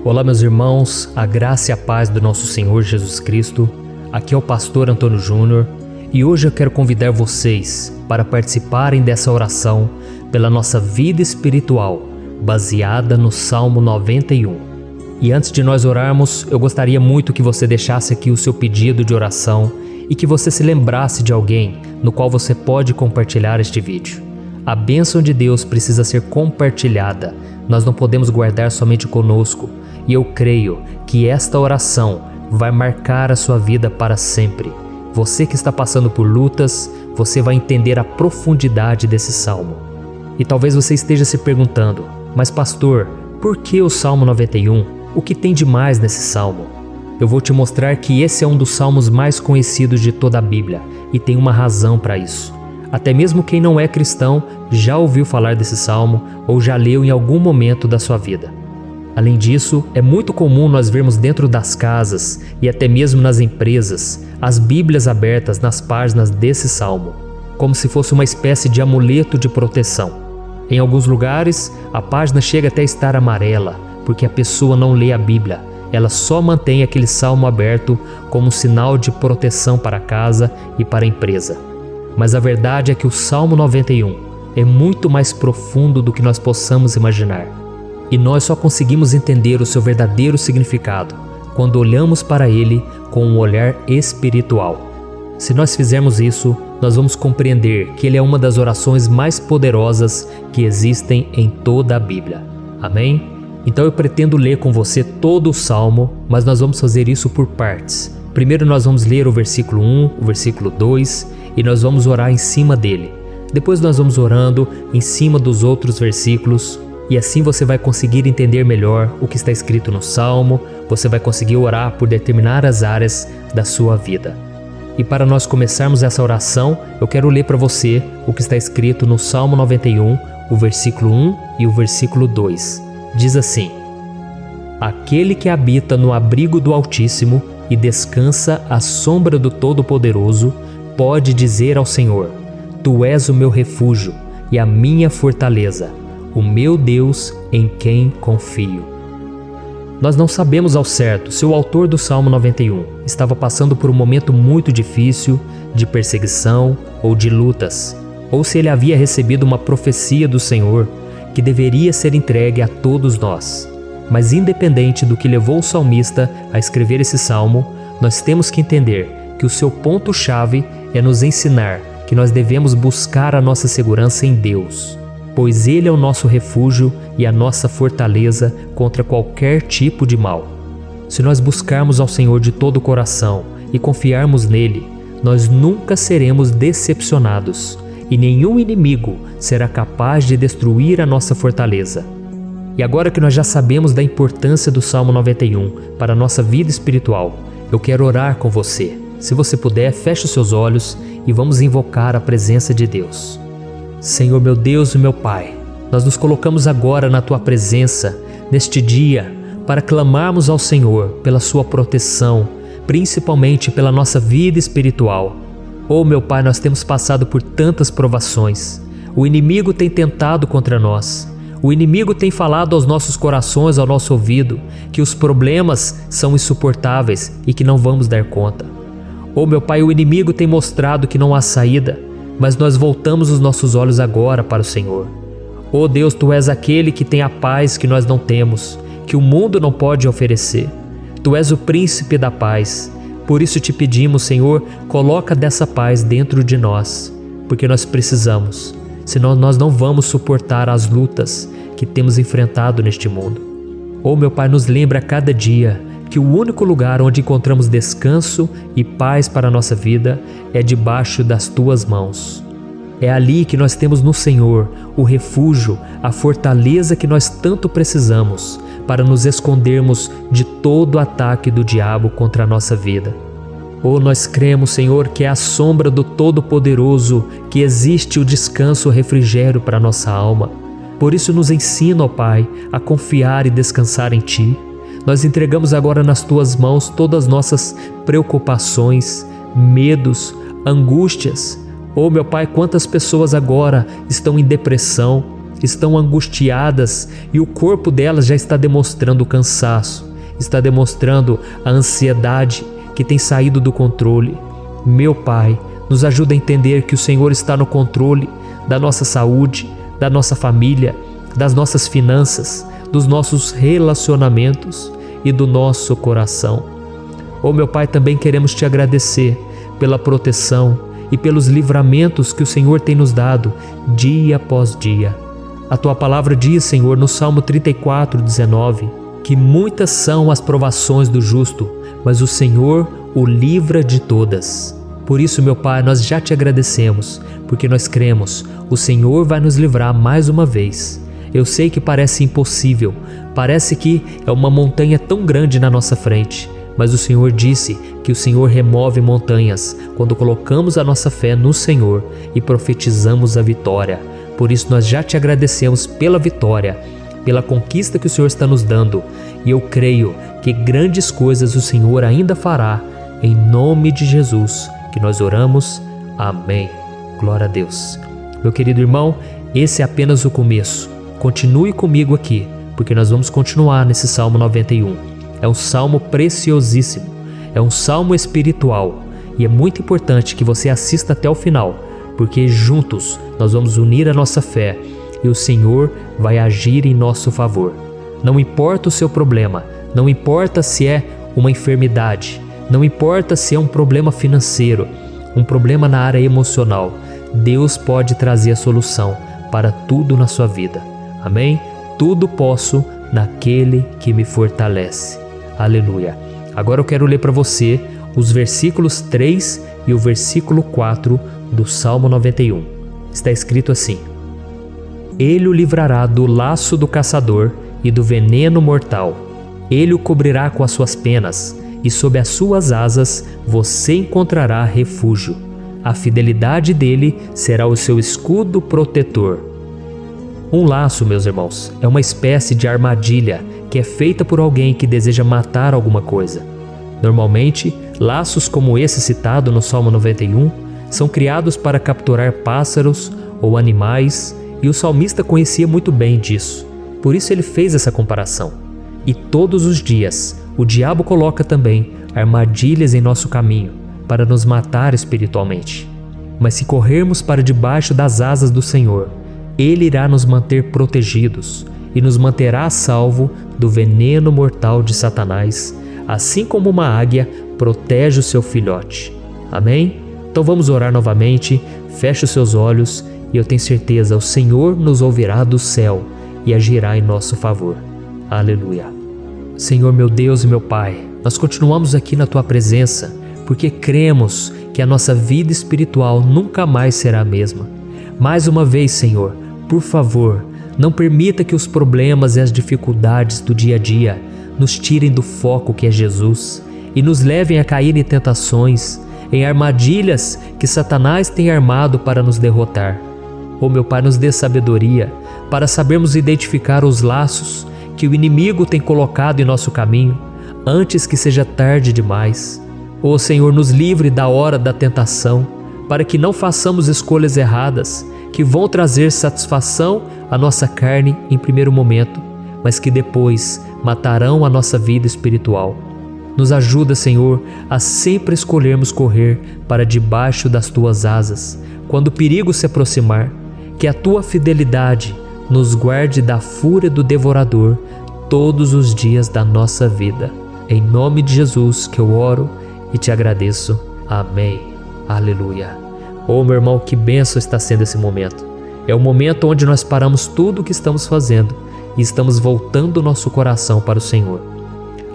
Olá, meus irmãos, a graça e a paz do nosso Senhor Jesus Cristo. Aqui é o pastor Antônio Júnior e hoje eu quero convidar vocês para participarem dessa oração pela nossa vida espiritual, baseada no Salmo 91. E antes de nós orarmos, eu gostaria muito que você deixasse aqui o seu pedido de oração e que você se lembrasse de alguém no qual você pode compartilhar este vídeo. A bênção de Deus precisa ser compartilhada, nós não podemos guardar somente conosco. E eu creio que esta oração vai marcar a sua vida para sempre. Você que está passando por lutas, você vai entender a profundidade desse salmo. E talvez você esteja se perguntando, mas pastor, por que o Salmo 91? O que tem de mais nesse salmo? Eu vou te mostrar que esse é um dos salmos mais conhecidos de toda a Bíblia e tem uma razão para isso. Até mesmo quem não é cristão já ouviu falar desse salmo ou já leu em algum momento da sua vida. Além disso, é muito comum nós vermos dentro das casas e até mesmo nas empresas as Bíblias abertas nas páginas desse salmo, como se fosse uma espécie de amuleto de proteção. Em alguns lugares, a página chega até a estar amarela, porque a pessoa não lê a Bíblia, ela só mantém aquele salmo aberto como um sinal de proteção para a casa e para a empresa. Mas a verdade é que o Salmo 91 é muito mais profundo do que nós possamos imaginar. E nós só conseguimos entender o seu verdadeiro significado quando olhamos para ele com um olhar espiritual. Se nós fizermos isso, nós vamos compreender que ele é uma das orações mais poderosas que existem em toda a Bíblia. Amém? Então eu pretendo ler com você todo o Salmo, mas nós vamos fazer isso por partes. Primeiro nós vamos ler o versículo 1, o versículo 2 e nós vamos orar em cima dele. Depois nós vamos orando em cima dos outros versículos. E assim você vai conseguir entender melhor o que está escrito no Salmo, você vai conseguir orar por determinadas áreas da sua vida. E para nós começarmos essa oração, eu quero ler para você o que está escrito no Salmo 91, o versículo 1 e o versículo 2. Diz assim: Aquele que habita no abrigo do Altíssimo e descansa à sombra do Todo-Poderoso, pode dizer ao Senhor: Tu és o meu refúgio e a minha fortaleza, o meu Deus em quem confio. Nós não sabemos ao certo se o autor do Salmo 91 estava passando por um momento muito difícil, de perseguição ou de lutas, ou se ele havia recebido uma profecia do Senhor que deveria ser entregue a todos nós. Mas independente do que levou o salmista a escrever esse salmo, nós temos que entender que o seu ponto-chave é nos ensinar que nós devemos buscar a nossa segurança em Deus, pois Ele é o nosso refúgio e a nossa fortaleza contra qualquer tipo de mal. Se nós buscarmos ao Senhor de todo o coração e confiarmos nele, nós nunca seremos decepcionados e nenhum inimigo será capaz de destruir a nossa fortaleza. E agora que nós já sabemos da importância do Salmo 91 para a nossa vida espiritual, eu quero orar com você. Se você puder, feche os seus olhos e vamos invocar a presença de Deus. Senhor meu Deus e meu Pai, nós nos colocamos agora na Tua presença, neste dia, para clamarmos ao Senhor pela Sua proteção, principalmente pela nossa vida espiritual. Oh meu Pai, nós temos passado por tantas provações. O inimigo tem tentado contra nós. O inimigo tem falado aos nossos corações, ao nosso ouvido, que os problemas são insuportáveis e que não vamos dar conta. Oh meu Pai, o inimigo tem mostrado que não há saída, mas nós voltamos os nossos olhos agora para o Senhor. Oh Deus, Tu és aquele que tem a paz que nós não temos, que o mundo não pode oferecer. Tu és o príncipe da paz. Por isso te pedimos, Senhor, coloca dessa paz dentro de nós, porque nós precisamos, senão nós não vamos suportar as lutas que temos enfrentado neste mundo. Oh meu Pai, nos lembra a cada dia que o único lugar onde encontramos descanso e paz para a nossa vida é debaixo das Tuas mãos. É ali que nós temos no Senhor o refúgio, a fortaleza que nós tanto precisamos para nos escondermos de todo o ataque do diabo contra a nossa vida. Oh, nós cremos, Senhor, que é à sombra do Todo-Poderoso que existe o descanso, o refrigério para a nossa alma. Por isso nos ensina, ó Pai, a confiar e descansar em Ti. Nós entregamos agora nas Tuas mãos todas as nossas preocupações, medos, angústias. Oh meu Pai, quantas pessoas agora estão em depressão, estão angustiadas e o corpo delas já está demonstrando cansaço, está demonstrando a ansiedade que tem saído do controle. Meu Pai, nos ajuda a entender que o Senhor está no controle da nossa saúde, da nossa família, das nossas finanças, dos nossos relacionamentos e do nosso coração. Oh, meu Pai, também queremos Te agradecer pela proteção e pelos livramentos que o Senhor tem nos dado dia após dia. A Tua palavra diz, Senhor, no Salmo 34:19, que muitas são as provações do justo, mas o Senhor o livra de todas. Por isso, meu Pai, nós já Te agradecemos, porque nós cremos, o Senhor vai nos livrar mais uma vez. Eu sei que parece impossível, parece que é uma montanha tão grande na nossa frente, mas o Senhor disse que o Senhor remove montanhas quando colocamos a nossa fé no Senhor e profetizamos a vitória. Por isso nós já Te agradecemos pela vitória, pela conquista que o Senhor está nos dando, e eu creio que grandes coisas o Senhor ainda fará. Em nome de Jesus que nós oramos. Amém. Glória a Deus. Meu querido irmão, esse é apenas o começo. Continue comigo aqui, porque nós vamos continuar nesse Salmo 91. É um salmo preciosíssimo, é um salmo espiritual, e é muito importante que você assista até o final, porque juntos nós vamos unir a nossa fé e o Senhor vai agir em nosso favor. Não importa o seu problema, não importa se é uma enfermidade, não importa se é um problema financeiro, um problema na área emocional, Deus pode trazer a solução para tudo na sua vida. Amém? Tudo posso naquele que me fortalece. Aleluia. Agora eu quero ler para você os versículos 3 e o versículo 4 do Salmo 91. Está escrito assim: Ele o livrará do laço do caçador e do veneno mortal. Ele o cobrirá com as suas penas, e sob as suas asas você encontrará refúgio. A fidelidade dele será o seu escudo protetor. Um laço, meus irmãos, é uma espécie de armadilha que é feita por alguém que deseja matar alguma coisa. Normalmente, laços como esse citado no Salmo 91 são criados para capturar pássaros ou animais, e o salmista conhecia muito bem disso. Por isso ele fez essa comparação. E todos os dias, o diabo coloca também armadilhas em nosso caminho para nos matar espiritualmente. Mas se corrermos para debaixo das asas do Senhor, Ele irá nos manter protegidos e nos manterá a salvo do veneno mortal de Satanás, assim como uma águia protege o seu filhote. Amém? Então vamos orar novamente, feche os seus olhos e eu tenho certeza, o Senhor nos ouvirá do céu e agirá em nosso favor. Aleluia. Senhor, meu Deus e meu Pai, nós continuamos aqui na Tua presença porque cremos que a nossa vida espiritual nunca mais será a mesma. Mais uma vez, Senhor, por favor, não permita que os problemas e as dificuldades do dia a dia nos tirem do foco que é Jesus e nos levem a cair em tentações, em armadilhas que Satanás tem armado para nos derrotar. Oh, meu Pai, nos dê sabedoria para sabermos identificar os laços que o inimigo tem colocado em nosso caminho antes que seja tarde demais. Oh, Senhor, nos livre da hora da tentação, para que não façamos escolhas erradas que vão trazer satisfação à nossa carne em primeiro momento, mas que depois matarão a nossa vida espiritual. Nos ajuda, Senhor, a sempre escolhermos correr para debaixo das Tuas asas, quando o perigo se aproximar. Que a Tua fidelidade nos guarde da fúria do devorador todos os dias da nossa vida. Em nome de Jesus que eu oro e Te agradeço. Amém. Aleluia. Oh, meu irmão, que bênção está sendo esse momento. É o momento onde nós paramos tudo o que estamos fazendo e estamos voltando o nosso coração para o Senhor.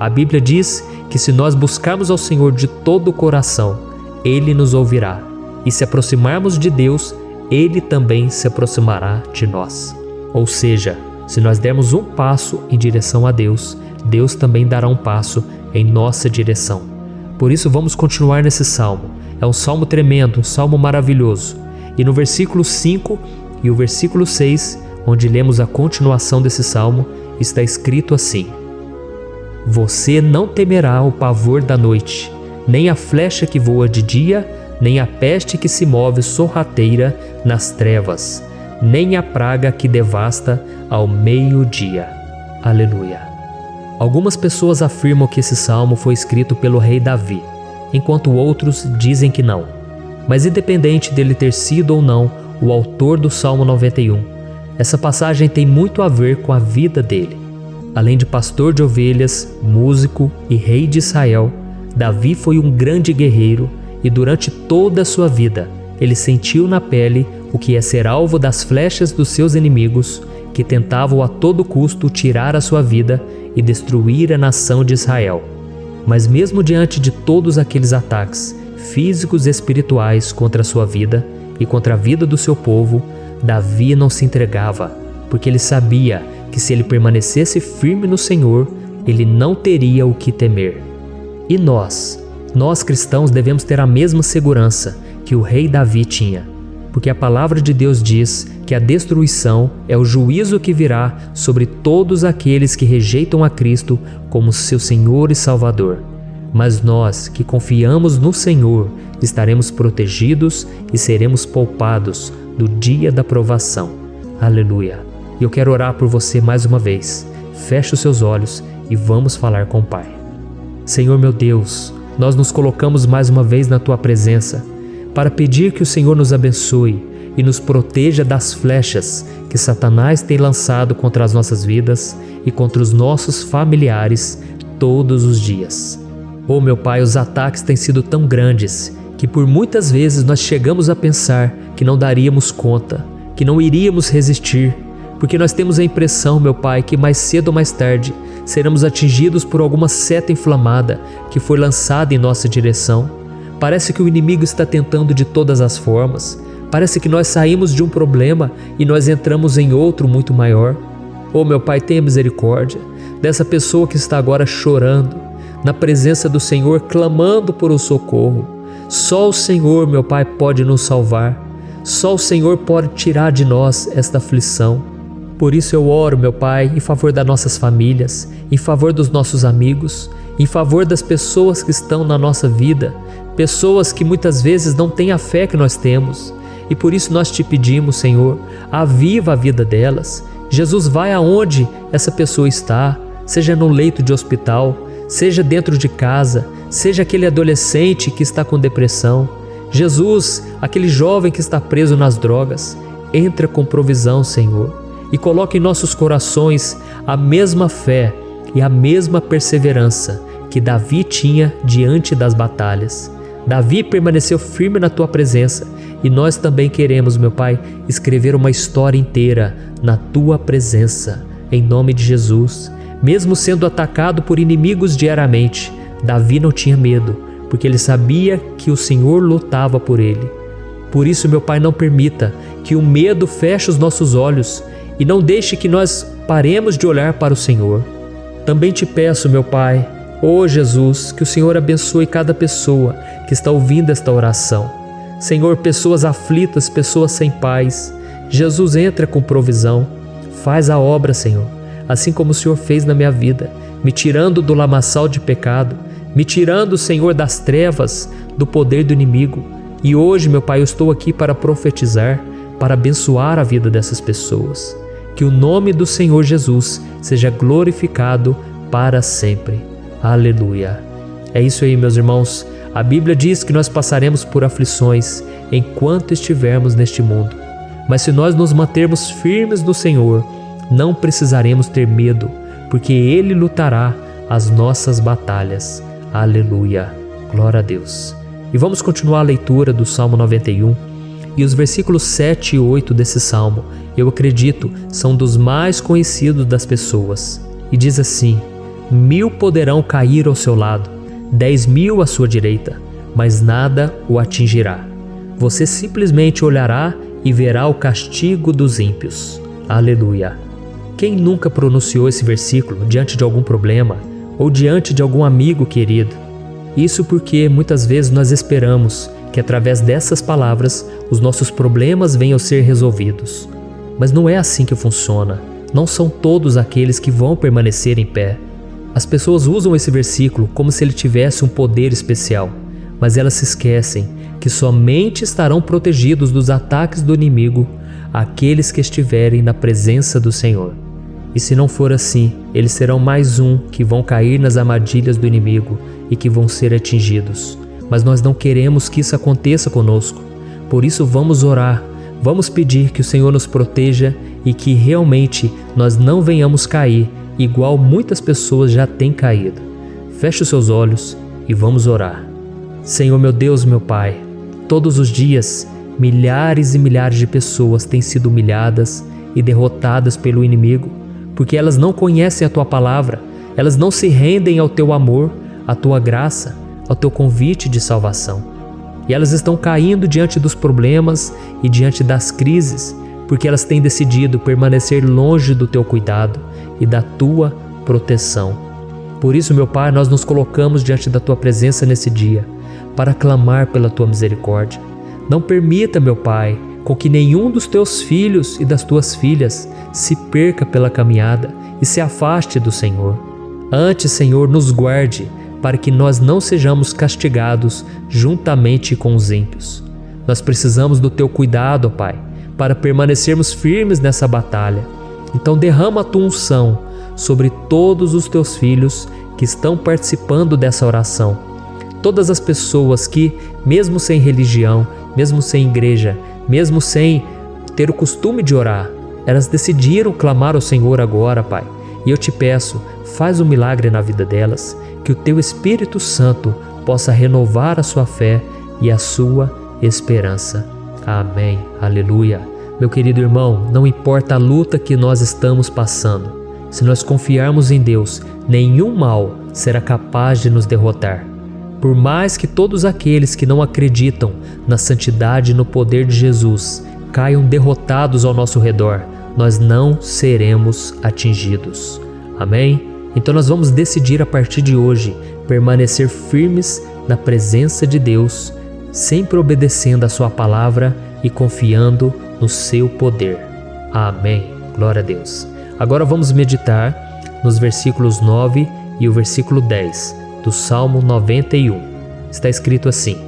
A Bíblia diz que se nós buscarmos ao Senhor de todo o coração, Ele nos ouvirá. E se aproximarmos de Deus, Ele também se aproximará de nós. Ou seja, se nós dermos um passo em direção a Deus, Deus também dará um passo em nossa direção. Por isso vamos continuar nesse salmo. É um salmo tremendo, um salmo maravilhoso. E no versículo 5 e o versículo 6, onde lemos a continuação desse salmo, está escrito assim: Você não temerá o pavor da noite, nem a flecha que voa de dia, nem a peste que se move sorrateira nas trevas, nem a praga que devasta ao meio-dia. Aleluia. Algumas pessoas afirmam que esse salmo foi escrito pelo rei Davi, enquanto outros dizem que não. Mas independente dele ter sido ou não o autor do Salmo 91, essa passagem tem muito a ver com a vida dele. Além de pastor de ovelhas, músico e rei de Israel, Davi foi um grande guerreiro e durante toda a sua vida ele sentiu na pele o que é ser alvo das flechas dos seus inimigos que tentavam a todo custo tirar a sua vida e destruir a nação de Israel. Mas mesmo diante de todos aqueles ataques físicos e espirituais contra a sua vida e contra a vida do seu povo, Davi não se entregava, porque ele sabia que se ele permanecesse firme no Senhor, ele não teria o que temer. E nós cristãos devemos ter a mesma segurança que o rei Davi tinha, porque a palavra de Deus diz que a destruição é o juízo que virá sobre todos aqueles que rejeitam a Cristo como seu Senhor e Salvador. Mas nós que confiamos no Senhor estaremos protegidos e seremos poupados do dia da provação. Aleluia! E eu quero orar por você mais uma vez. Feche os seus olhos e vamos falar com o Pai. Senhor meu Deus, nós nos colocamos mais uma vez na Tua presença para pedir que o Senhor nos abençoe e nos proteja das flechas que Satanás tem lançado contra as nossas vidas e contra os nossos familiares todos os dias. Oh meu Pai, os ataques têm sido tão grandes que por muitas vezes nós chegamos a pensar que não daríamos conta, que não iríamos resistir, porque nós temos a impressão, meu Pai, que mais cedo ou mais tarde seremos atingidos por alguma seta inflamada que foi lançada em nossa direção. Parece que o inimigo está tentando de todas as formas. Parece que nós saímos de um problema e nós entramos em outro muito maior. Oh meu Pai, tenha misericórdia dessa pessoa que está agora chorando, na presença do Senhor, clamando por um socorro. Só o Senhor, meu Pai, pode nos salvar. Só o Senhor pode tirar de nós esta aflição. Por isso eu oro, meu Pai, em favor das nossas famílias, em favor dos nossos amigos, em favor das pessoas que estão na nossa vida, pessoas que muitas vezes não têm a fé que nós temos. E por isso nós te pedimos, Senhor, aviva a vida delas. Jesus, vai aonde essa pessoa está, seja no leito de hospital, seja dentro de casa, seja aquele adolescente que está com depressão. Jesus, aquele jovem que está preso nas drogas, entra com provisão, Senhor, e coloca em nossos corações a mesma fé e a mesma perseverança que Davi tinha diante das batalhas. Davi permaneceu firme na Tua presença e nós também queremos, meu Pai, escrever uma história inteira na Tua presença, em nome de Jesus. Mesmo sendo atacado por inimigos diariamente, Davi não tinha medo, porque ele sabia que o Senhor lutava por ele. Por isso, meu Pai, não permita que o medo feche os nossos olhos e não deixe que nós paremos de olhar para o Senhor. Também te peço, meu Pai, ó Jesus, que o Senhor abençoe cada pessoa que está ouvindo esta oração. Senhor, pessoas aflitas, pessoas sem paz. Jesus, entra com provisão. Faz a obra, Senhor, assim como o Senhor fez na minha vida, me tirando do lamaçal de pecado, me tirando, Senhor, das trevas, do poder do inimigo. E hoje, meu Pai, eu estou aqui para profetizar, para abençoar a vida dessas pessoas. Que o nome do Senhor Jesus seja glorificado para sempre. Aleluia. É isso aí, meus irmãos. A Bíblia diz que nós passaremos por aflições enquanto estivermos neste mundo. Mas se nós nos mantermos firmes no Senhor, não precisaremos ter medo, porque Ele lutará as nossas batalhas. Aleluia. Glória a Deus. E vamos continuar a leitura do Salmo 91. E os versículos 7 e 8 desse salmo, eu acredito, são dos mais conhecidos das pessoas. E diz assim: 1000 poderão cair ao seu lado, 10.000 à sua direita, mas nada o atingirá. Você simplesmente olhará e verá o castigo dos ímpios. Aleluia. Quem nunca pronunciou esse versículo diante de algum problema ou diante de algum amigo querido? Isso porque muitas vezes nós esperamos que através dessas palavras os nossos problemas venham a ser resolvidos. Mas não é assim que funciona. Não são todos aqueles que vão permanecer em pé. As pessoas usam esse versículo como se ele tivesse um poder especial, mas elas se esquecem que somente estarão protegidos dos ataques do inimigo àqueles que estiverem na presença do Senhor. E se não for assim, eles serão mais um que vão cair nas armadilhas do inimigo e que vão ser atingidos. Mas nós não queremos que isso aconteça conosco. Por isso vamos orar, vamos pedir que o Senhor nos proteja e que realmente nós não venhamos cair igual muitas pessoas já têm caído. Feche os seus olhos e vamos orar. Senhor meu Deus, meu Pai, todos os dias milhares e milhares de pessoas têm sido humilhadas e derrotadas pelo inimigo, porque elas não conhecem a Tua palavra, elas não se rendem ao Teu amor, à Tua graça, ao Teu convite de salvação. E elas estão caindo diante dos problemas e diante das crises, porque elas têm decidido permanecer longe do Teu cuidado e da Tua proteção. Por isso, meu Pai, nós nos colocamos diante da Tua presença nesse dia, para clamar pela Tua misericórdia. Não permita, meu Pai, com que nenhum dos Teus filhos e das Tuas filhas se perca pela caminhada e se afaste do Senhor. Antes, Senhor, nos guarde, para que nós não sejamos castigados juntamente com os ímpios. Nós precisamos do Teu cuidado, ó Pai, para permanecermos firmes nessa batalha. Então derrama a Tua unção sobre todos os Teus filhos que estão participando dessa oração. Todas as pessoas que, mesmo sem religião, mesmo sem igreja, mesmo sem ter o costume de orar, elas decidiram clamar ao Senhor agora, Pai. E eu te peço, faz um milagre na vida delas, que o Teu Espírito Santo possa renovar a sua fé e a sua esperança. Amém. Aleluia. Meu querido irmão, não importa a luta que nós estamos passando, se nós confiarmos em Deus, nenhum mal será capaz de nos derrotar. Por mais que todos aqueles que não acreditam na santidade e no poder de Jesus caiam derrotados ao nosso redor, nós não seremos atingidos. Amém? Então nós vamos decidir a partir de hoje permanecer firmes na presença de Deus, sempre obedecendo a Sua palavra e confiando no Seu poder. Amém. Glória a Deus. Agora vamos meditar nos versículos 9 e o versículo 10 do Salmo 91. Está escrito assim: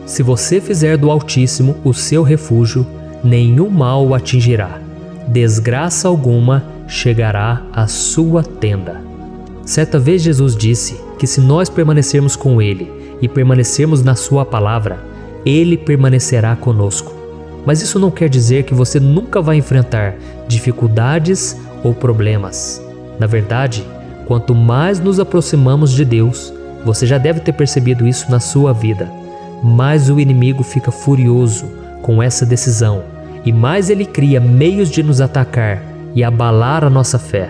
Se você fizer do Altíssimo o seu refúgio, nenhum mal o atingirá, desgraça alguma chegará à sua tenda. Certa vez Jesus disse que se nós permanecermos com Ele e permanecermos na Sua palavra, Ele permanecerá conosco. Mas isso não quer dizer que você nunca vai enfrentar dificuldades ou problemas. Na verdade, quanto mais nos aproximamos de Deus, você já deve ter percebido isso na sua vida, mais o inimigo fica furioso com essa decisão e mais ele cria meios de nos atacar e abalar a nossa fé.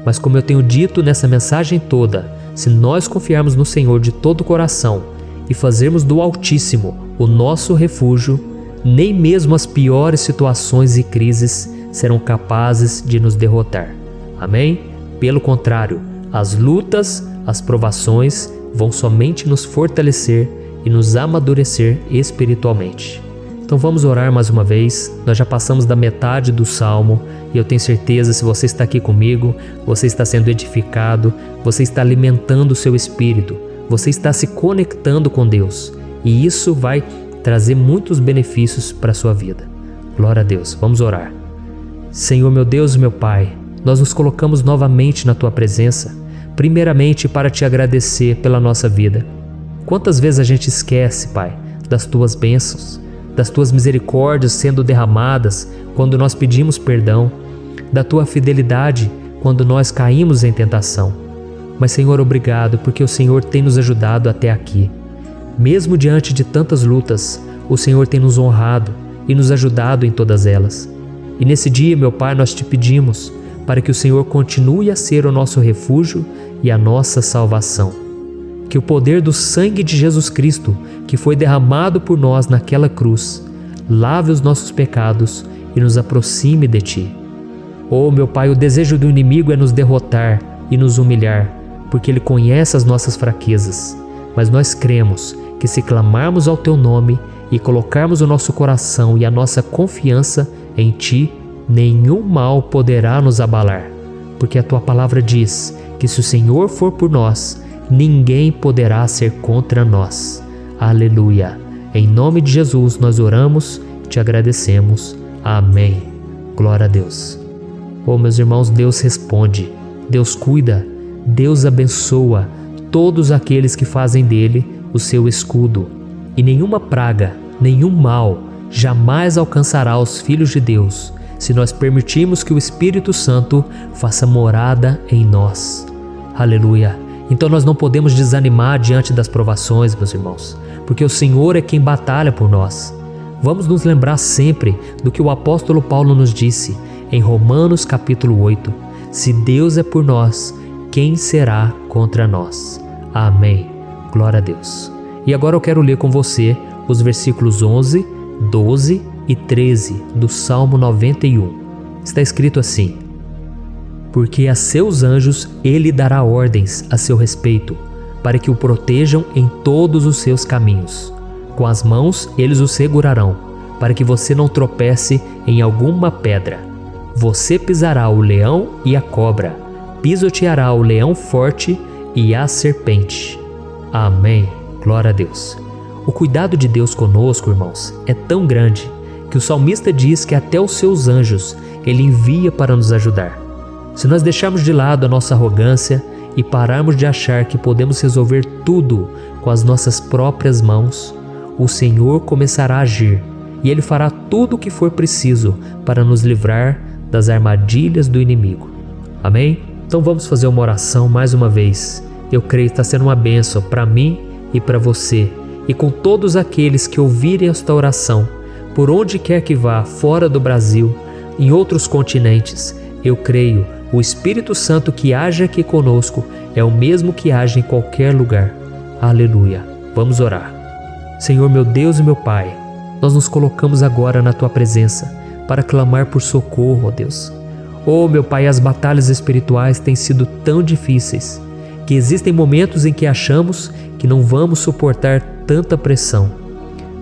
Mas como eu tenho dito nessa mensagem toda, se nós confiarmos no Senhor de todo o coração e fazermos do Altíssimo o nosso refúgio, nem mesmo as piores situações e crises serão capazes de nos derrotar. Amém? Pelo contrário, as lutas, as provações vão somente nos fortalecer e nos amadurecer espiritualmente. Então vamos orar mais uma vez. Nós já passamos da metade do Salmo e eu tenho certeza, se você está aqui comigo, você está sendo edificado, você está alimentando o seu espírito, você está se conectando com Deus e isso vai trazer muitos benefícios para a sua vida. Glória a Deus. Vamos orar. Senhor meu Deus e meu Pai, nós nos colocamos novamente na Tua presença, primeiramente para Te agradecer pela nossa vida. Quantas vezes a gente esquece, Pai, das Tuas bênçãos, das Tuas misericórdias sendo derramadas quando nós pedimos perdão, da Tua fidelidade quando nós caímos em tentação. Mas Senhor, obrigado porque o Senhor tem nos ajudado até aqui. Mesmo diante de tantas lutas, o Senhor tem nos honrado e nos ajudado em todas elas. E nesse dia, meu Pai, nós Te pedimos para que o Senhor continue a ser o nosso refúgio e a nossa salvação. Que o poder do sangue de Jesus Cristo, que foi derramado por nós naquela cruz, lave os nossos pecados e nos aproxime de Ti. Oh, meu Pai, o desejo do inimigo é nos derrotar e nos humilhar, porque ele conhece as nossas fraquezas. Mas nós cremos que se clamarmos ao Teu nome e colocarmos o nosso coração e a nossa confiança em Ti, nenhum mal poderá nos abalar, porque a Tua palavra diz que se o Senhor for por nós, ninguém poderá ser contra nós. Aleluia! Em nome de Jesus nós oramos e Te agradecemos. Amém. Glória a Deus. Oh, meus irmãos, Deus responde, Deus cuida, Deus abençoa todos aqueles que fazem dele o seu escudo. E nenhuma praga, nenhum mal jamais alcançará os filhos de Deus, se nós permitirmos que o Espírito Santo faça morada em nós. Aleluia! Então nós não podemos desanimar diante das provações, meus irmãos, porque o Senhor é quem batalha por nós. Vamos nos lembrar sempre do que o apóstolo Paulo nos disse em Romanos capítulo 8. Se Deus é por nós, quem será contra nós? Amém. Glória a Deus. E agora eu quero ler com você os versículos 11, 12 e 13 do Salmo 91. Está escrito assim: porque a seus anjos ele dará ordens a seu respeito, para que o protejam em todos os seus caminhos. Com as mãos eles o segurarão, para que você não tropece em alguma pedra. Você pisará o leão e a cobra, pisoteará o leão forte e a serpente. Amém. Glória a Deus. O cuidado de Deus conosco, irmãos, é tão grande que o salmista diz que até os seus anjos ele envia para nos ajudar. Se nós deixarmos de lado a nossa arrogância e pararmos de achar que podemos resolver tudo com as nossas próprias mãos, o Senhor começará a agir e Ele fará tudo o que for preciso para nos livrar das armadilhas do inimigo. Amém? Então vamos fazer uma oração mais uma vez. Eu creio que está sendo uma bênção para mim e para você, e com todos aqueles que ouvirem esta oração, por onde quer que vá, fora do Brasil, em outros continentes. Eu creio, o Espírito Santo que age aqui conosco é o mesmo que age em qualquer lugar. Aleluia. Vamos orar. Senhor, meu Deus e meu Pai, nós nos colocamos agora na Tua presença para clamar por socorro, ó Deus. Oh, meu Pai, as batalhas espirituais têm sido tão difíceis que existem momentos em que achamos que não vamos suportar tanta pressão.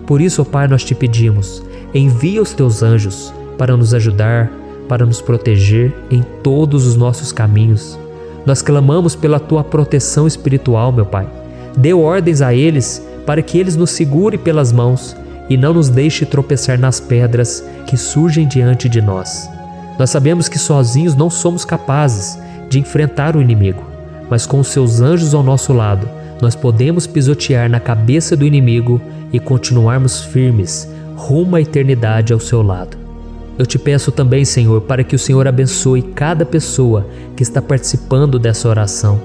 Por isso, ó Pai, nós te pedimos, envia os Teus anjos para nos ajudar, para nos proteger em todos os nossos caminhos. Nós clamamos pela Tua proteção espiritual, meu Pai. Dê ordens a eles para que eles nos segurem pelas mãos e não nos deixe tropeçar nas pedras que surgem diante de nós. Nós sabemos que sozinhos não somos capazes de enfrentar o inimigo, mas com os Seus anjos ao nosso lado, nós podemos pisotear na cabeça do inimigo e continuarmos firmes rumo à eternidade ao Seu lado. Eu te peço também, Senhor, para que o Senhor abençoe cada pessoa que está participando dessa oração.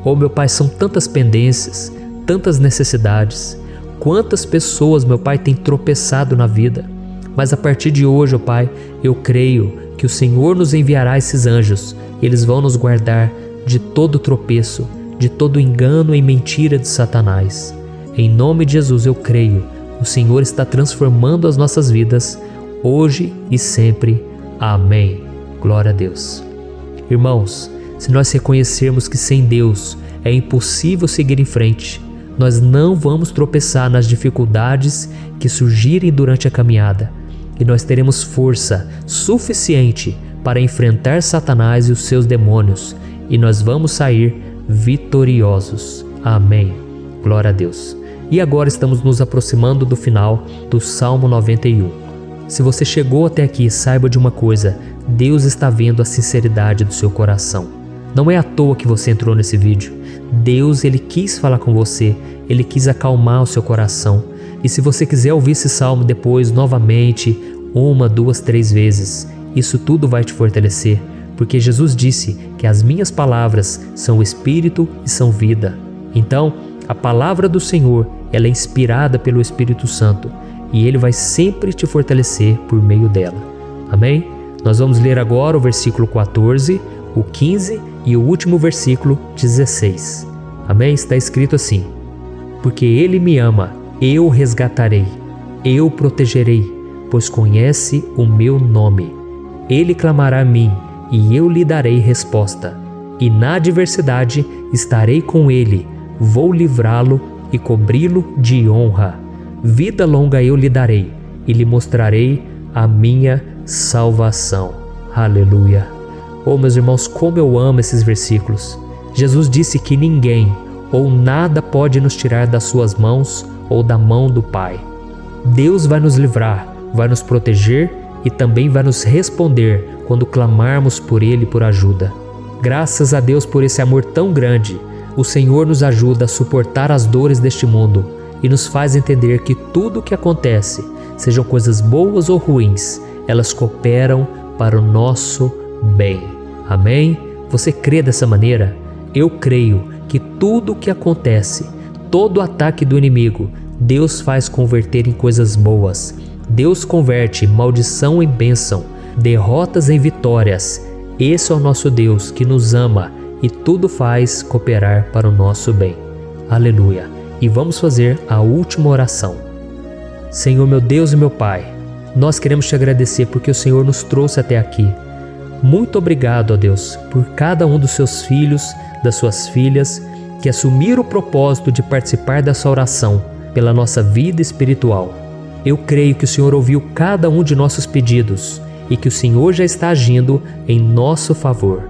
Oh, meu Pai, são tantas pendências, tantas necessidades. Quantas pessoas, meu Pai, têm tropeçado na vida. Mas a partir de hoje, ó Pai, eu creio que o Senhor nos enviará esses anjos. Eles vão nos guardar de todo tropeço, de todo engano e mentira de Satanás. Em nome de Jesus eu creio. O Senhor está transformando as nossas vidas hoje e sempre. Amém. Glória a Deus. Irmãos, se nós reconhecermos que sem Deus é impossível seguir em frente, nós não vamos tropeçar nas dificuldades que surgirem durante a caminhada, e nós teremos força suficiente para enfrentar Satanás e os seus demônios, e nós vamos sair vitoriosos. Amém. Glória a Deus. E agora estamos nos aproximando do final do Salmo 91. Se você chegou até aqui, saiba de uma coisa: Deus está vendo a sinceridade do seu coração. Não é à toa que você entrou nesse vídeo. Deus, Ele quis falar com você, Ele quis acalmar o seu coração. E se você quiser ouvir esse salmo depois, novamente, 1, 2, 3 vezes, isso tudo vai te fortalecer, porque Jesus disse que as minhas palavras são espírito e são vida. Então, a palavra do Senhor, ela é inspirada pelo Espírito Santo, e Ele vai sempre te fortalecer por meio dela. Amém? Nós vamos ler agora o versículo 14, o 15 e o último versículo 16. Amém? Está escrito assim: porque Ele me ama, eu o resgatarei, eu o protegerei, pois conhece o meu nome. Ele clamará a mim, e eu lhe darei resposta. E na adversidade estarei com ele, vou livrá-lo e cobri-lo de honra. Vida longa eu lhe darei, e lhe mostrarei a minha salvação. Aleluia. Oh, meus irmãos, como eu amo esses versículos. Jesus disse que ninguém ou nada pode nos tirar das suas mãos ou da mão do Pai. Deus vai nos livrar, vai nos proteger e também vai nos responder quando clamarmos por Ele por ajuda. Graças a Deus por esse amor tão grande, o Senhor nos ajuda a suportar as dores deste mundo e nos faz entender que tudo o que acontece, sejam coisas boas ou ruins, elas cooperam para o nosso bem. Amém? Você crê dessa maneira? Eu creio que tudo o que acontece, todo ataque do inimigo, Deus faz converter em coisas boas. Deus converte maldição em bênção, derrotas em vitórias. Esse é o nosso Deus que nos ama e tudo faz cooperar para o nosso bem. Aleluia! E vamos fazer a última oração. Senhor, meu Deus e meu Pai, nós queremos te agradecer porque o Senhor nos trouxe até aqui. Muito obrigado, ó Deus, por cada um dos seus filhos, das suas filhas, que assumiram o propósito de participar dessa oração pela nossa vida espiritual. Eu creio que o Senhor ouviu cada um de nossos pedidos e que o Senhor já está agindo em nosso favor.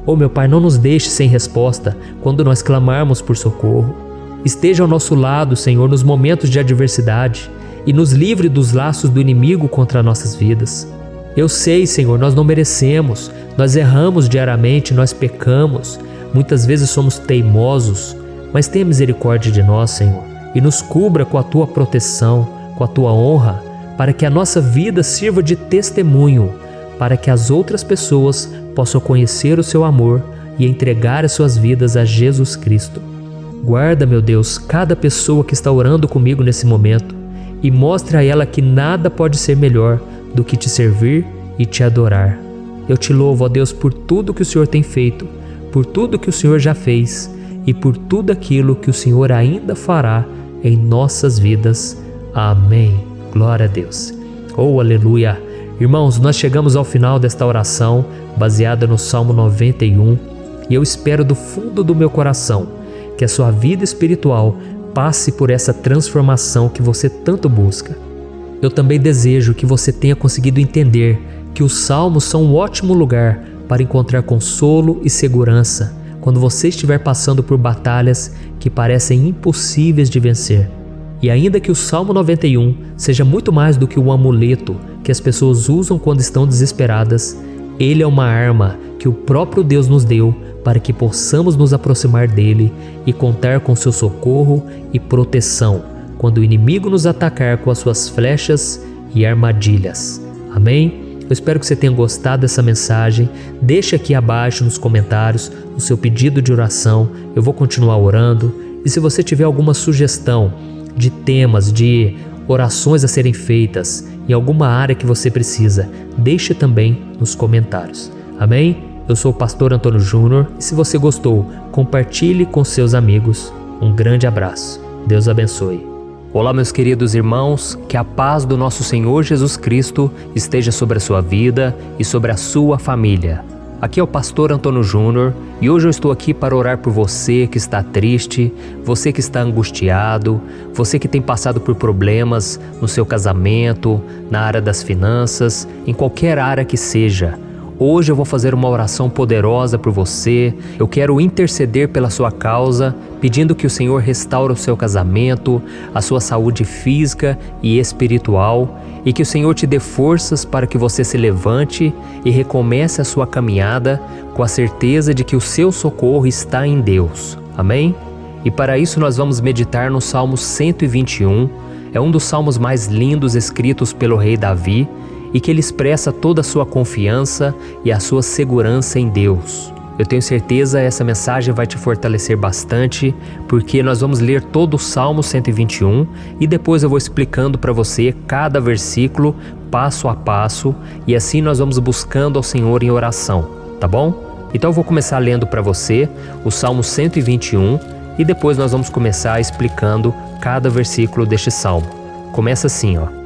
Oh, meu Pai, não nos deixe sem resposta quando nós clamarmos por socorro. Esteja ao nosso lado, Senhor, nos momentos de adversidade e nos livre dos laços do inimigo contra nossas vidas. Eu sei, Senhor, nós não merecemos, nós erramos diariamente, nós pecamos, muitas vezes somos teimosos, mas tenha misericórdia de nós, Senhor, e nos cubra com a Tua proteção, com a Tua honra, para que a nossa vida sirva de testemunho, para que as outras pessoas possam conhecer o Seu amor e entregar as suas vidas a Jesus Cristo. Guarda, meu Deus, cada pessoa que está orando comigo nesse momento e mostre a ela que nada pode ser melhor do que te servir e te adorar. Eu te louvo, ó Deus, por tudo que o Senhor tem feito, por tudo que o Senhor já fez e por tudo aquilo que o Senhor ainda fará em nossas vidas. Amém. Glória a Deus. Oh, aleluia. Irmãos, nós chegamos ao final desta oração baseada no Salmo 91 e eu espero do fundo do meu coração que a sua vida espiritual passe por essa transformação que você tanto busca. Eu também desejo que você tenha conseguido entender que os salmos são um ótimo lugar para encontrar consolo e segurança quando você estiver passando por batalhas que parecem impossíveis de vencer. E ainda que o Salmo 91 seja muito mais do que um amuleto que as pessoas usam quando estão desesperadas, ele é uma arma que o próprio Deus nos deu para que possamos nos aproximar dele e contar com seu socorro e proteção quando o inimigo nos atacar com as suas flechas e armadilhas. Amém? Eu espero que você tenha gostado dessa mensagem. Deixe aqui abaixo nos comentários o seu pedido de oração. Eu vou continuar orando. E se você tiver alguma sugestão de temas, de orações a serem feitas em alguma área que você precisa, deixe também nos comentários. Amém? Eu sou o pastor Antônio Júnior e se você gostou, compartilhe com seus amigos. Um grande abraço. Deus abençoe. Olá, meus queridos irmãos, que a paz do nosso Senhor Jesus Cristo esteja sobre a sua vida e sobre a sua família. Aqui é o pastor Antônio Júnior e hoje eu estou aqui para orar por você que está triste, você que está angustiado, você que tem passado por problemas no seu casamento, na área das finanças, em qualquer área que seja. Hoje eu vou fazer uma oração poderosa por você. Eu quero interceder pela sua causa, pedindo que o Senhor restaure o seu casamento, a sua saúde física e espiritual, e que o Senhor te dê forças para que você se levante e recomece a sua caminhada com a certeza de que o seu socorro está em Deus. Amém? E para isso nós vamos meditar no Salmo 121. É um dos salmos mais lindos escritos pelo rei Davi, e que ele expressa toda a sua confiança e a sua segurança em Deus. Eu tenho certeza essa mensagem vai te fortalecer bastante, porque nós vamos ler todo o Salmo 121 e depois eu vou explicando para você cada versículo, passo a passo, e assim nós vamos buscando ao Senhor em oração, tá bom? Então eu vou começar lendo para você o Salmo 121 e depois nós vamos começar explicando cada versículo deste Salmo. Começa assim, ó.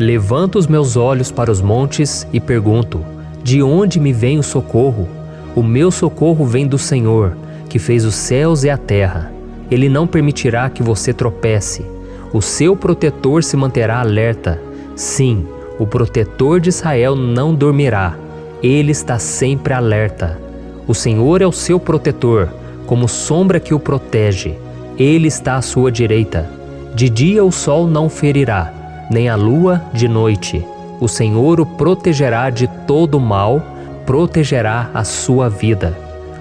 Levanto os meus olhos para os montes e pergunto: de onde me vem o socorro? O meu socorro vem do Senhor, que fez os céus e a terra. Ele não permitirá que você tropece. O seu protetor se manterá alerta. Sim, o protetor de Israel não dormirá. Ele está sempre alerta. O Senhor é o seu protetor, como sombra que o protege. Ele está à sua direita. De dia o sol não ferirá, nem a lua de noite. O Senhor o protegerá de todo mal, protegerá a sua vida.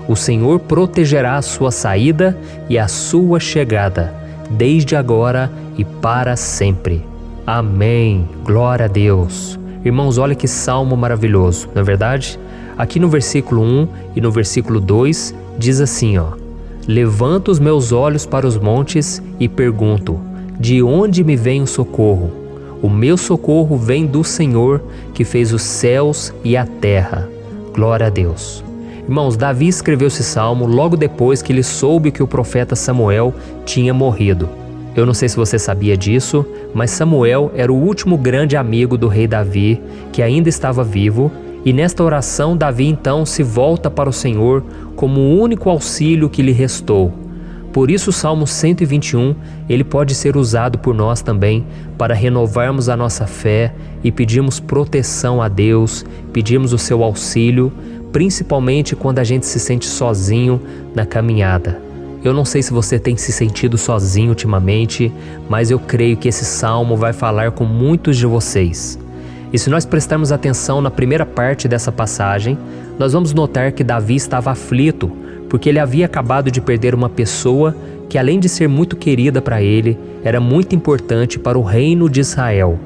O Senhor protegerá a sua saída e a sua chegada, desde agora e para sempre. Amém. Glória a Deus. Irmãos, olha que salmo maravilhoso, não é verdade? Aqui no versículo 1 e no versículo 2 diz assim, Levanto os meus olhos para os montes e pergunto, de onde me vem o socorro? O meu socorro vem do Senhor, que fez os céus e a terra. Glória a Deus. Irmãos, Davi escreveu esse salmo logo depois que ele soube que o profeta Samuel tinha morrido. Eu não sei se você sabia disso, mas Samuel era o último grande amigo do rei Davi, que ainda estava vivo, e nesta oração Davi então se volta para o Senhor como o único auxílio que lhe restou. Por isso o Salmo 121, ele pode ser usado por nós também para renovarmos a nossa fé e pedirmos proteção a Deus, pedirmos o seu auxílio, principalmente quando a gente se sente sozinho na caminhada. Eu não sei se você tem se sentido sozinho ultimamente, mas eu creio que esse salmo vai falar com muitos de vocês. E se nós prestarmos atenção na primeira parte dessa passagem, nós vamos notar que Davi estava aflito, porque ele havia acabado de perder uma pessoa que, além de ser muito querida para ele, era muito importante para o reino de Israel.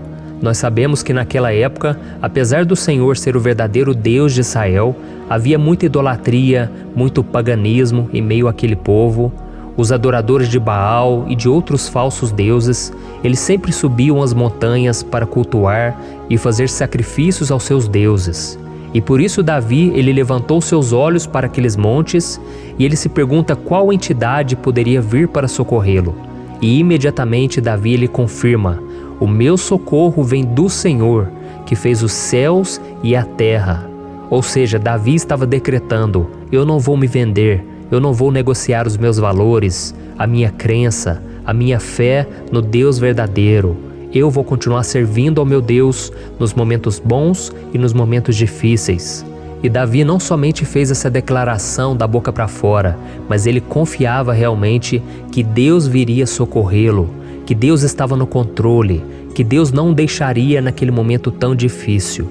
Nós sabemos que naquela época, apesar do Senhor ser o verdadeiro Deus de Israel, havia muita idolatria, muito paganismo em meio àquele povo. Os adoradores de Baal e de outros falsos deuses, eles sempre subiam as montanhas para cultuar e fazer sacrifícios aos seus deuses. E por isso Davi, ele levantou seus olhos para aqueles montes e ele se pergunta qual entidade poderia vir para socorrê-lo. E imediatamente Davi ele confirma, o meu socorro vem do Senhor, que fez os céus e a terra. Ou seja, Davi estava decretando, eu não vou me vender, eu não vou negociar os meus valores, a minha crença, a minha fé no Deus verdadeiro. Eu vou continuar servindo ao meu Deus nos momentos bons e nos momentos difíceis. E Davi não somente fez essa declaração da boca para fora, mas ele confiava realmente que Deus viria socorrê-lo, que Deus estava no controle, que Deus não o deixaria naquele momento tão difícil.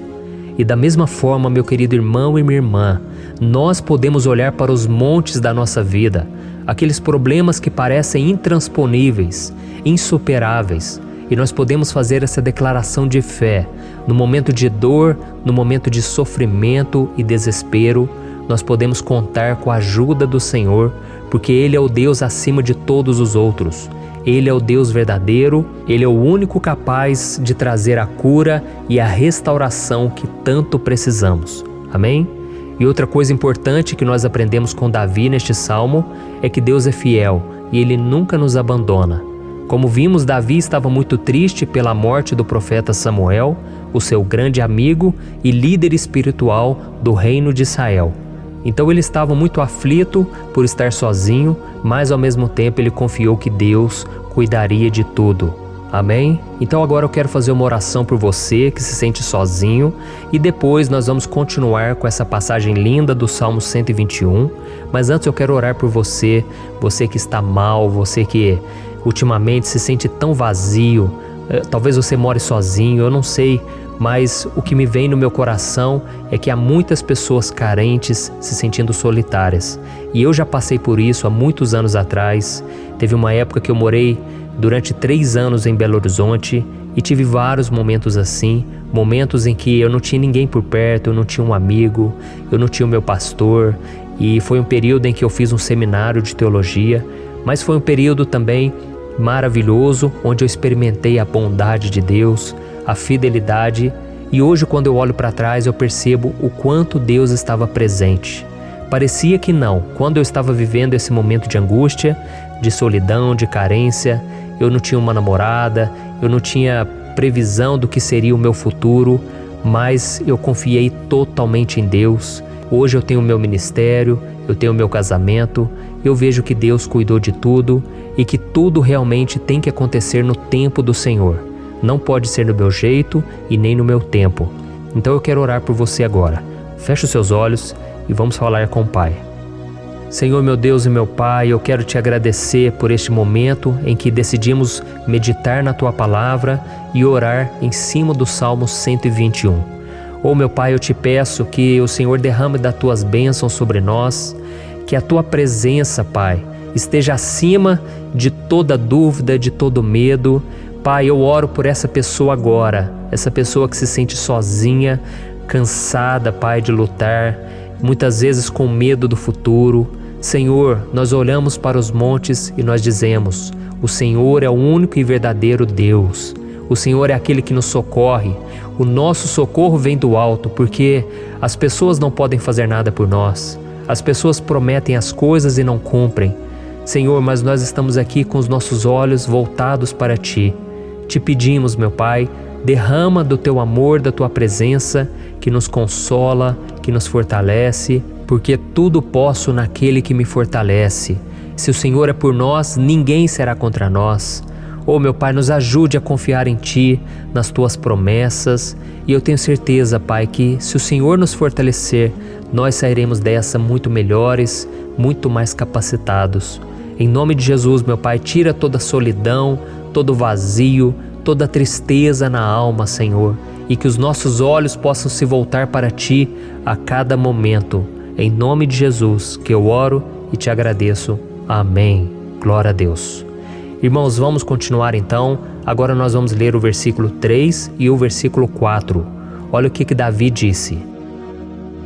E da mesma forma, meu querido irmão e minha irmã, nós podemos olhar para os montes da nossa vida, aqueles problemas que parecem intransponíveis, insuperáveis, e nós podemos fazer essa declaração de fé. No momento de dor, no momento de sofrimento e desespero, nós podemos contar com a ajuda do Senhor, porque Ele é o Deus acima de todos os outros. Ele é o Deus verdadeiro, Ele é o único capaz de trazer a cura e a restauração que tanto precisamos. Amém? E outra coisa importante que nós aprendemos com Davi neste salmo é que Deus é fiel e Ele nunca nos abandona. Como vimos, Davi estava muito triste pela morte do profeta Samuel, o seu grande amigo e líder espiritual do reino de Israel. Então ele estava muito aflito por estar sozinho, mas ao mesmo tempo ele confiou que Deus cuidaria de tudo. Amém? Então agora eu quero fazer uma oração por você que se sente sozinho e depois nós vamos continuar com essa passagem linda do Salmo 121. Mas antes eu quero orar por você, você que está mal, você que ultimamente se sente tão vazio, talvez você more sozinho, eu não sei, mas o que me vem no meu coração é que há muitas pessoas carentes se sentindo solitárias. E eu já passei por isso há muitos anos atrás. Teve uma época que eu morei durante 3 anos em Belo Horizonte e tive vários momentos assim, momentos em que eu não tinha ninguém por perto, eu não tinha um amigo, eu não tinha o meu pastor, e foi um período em que eu fiz um seminário de teologia, mas foi um período também maravilhoso, onde eu experimentei a bondade de Deus, a fidelidade, e hoje quando eu olho para trás eu percebo o quanto Deus estava presente. Parecia que não, quando eu estava vivendo esse momento de angústia, de solidão, de carência, eu não tinha uma namorada, eu não tinha previsão do que seria o meu futuro, mas eu confiei totalmente em Deus. Hoje eu tenho o meu ministério, eu tenho o meu casamento, eu vejo que Deus cuidou de tudo e que tudo realmente tem que acontecer no tempo do Senhor. Não pode ser no meu jeito e nem no meu tempo. Então eu quero orar por você agora. Feche os seus olhos e vamos falar com o Pai. Senhor, meu Deus e meu Pai, eu quero te agradecer por este momento em que decidimos meditar na Tua Palavra e orar em cima do Salmo 121. Oh, meu Pai, eu te peço que o Senhor derrame das Tuas bênçãos sobre nós, que a Tua presença, Pai, esteja acima de toda dúvida, de todo medo. Pai, eu oro por essa pessoa agora, essa pessoa que se sente sozinha, cansada, Pai, de lutar, muitas vezes com medo do futuro. Senhor, nós olhamos para os montes e nós dizemos: o Senhor é o único e verdadeiro Deus. O Senhor é aquele que nos socorre. O nosso socorro vem do alto, porque as pessoas não podem fazer nada por nós. As pessoas prometem as coisas e não cumprem. Senhor, mas nós estamos aqui com os nossos olhos voltados para Ti. Te pedimos, meu Pai, derrama do Teu amor, da Tua presença, que nos consola, que nos fortalece, porque tudo posso naquele que me fortalece. Se o Senhor é por nós, ninguém será contra nós. Oh, meu Pai, nos ajude a confiar em Ti, nas Tuas promessas, e eu tenho certeza, Pai, que se o Senhor nos fortalecer, nós sairemos dessa muito melhores, muito mais capacitados. Em nome de Jesus, meu Pai, tira toda a solidão, todo o vazio, toda a tristeza na alma, Senhor, e que os nossos olhos possam se voltar para Ti a cada momento. Em nome de Jesus que eu oro e te agradeço. Amém. Glória a Deus. Irmãos, vamos continuar então. Agora nós vamos ler o versículo 3 e o versículo 4. Olha o que Davi disse: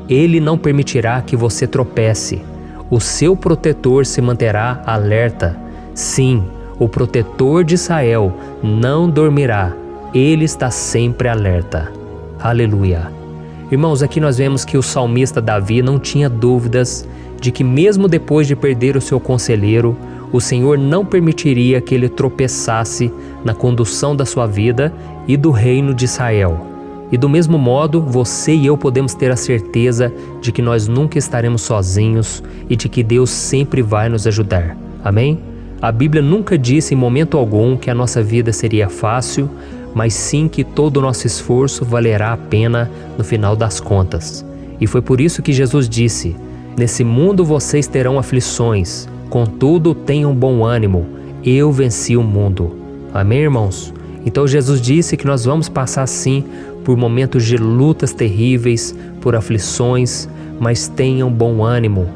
Ele não permitirá que você tropece. O seu protetor se manterá alerta. Sim, o protetor de Israel não dormirá. Ele está sempre alerta. Aleluia. Irmãos, aqui nós vemos que o salmista Davi não tinha dúvidas de que mesmo depois de perder o seu conselheiro, o Senhor não permitiria que ele tropeçasse na condução da sua vida e do reino de Israel. E do mesmo modo, você e eu podemos ter a certeza de que nós nunca estaremos sozinhos e de que Deus sempre vai nos ajudar. Amém? A Bíblia nunca disse em momento algum que a nossa vida seria fácil, mas sim que todo o nosso esforço valerá a pena no final das contas. E foi por isso que Jesus disse: Nesse mundo vocês terão aflições, contudo tenham bom ânimo, eu venci o mundo. Amém, irmãos? Então Jesus disse que nós vamos passar sim por momentos de lutas terríveis, por aflições, mas tenham bom ânimo.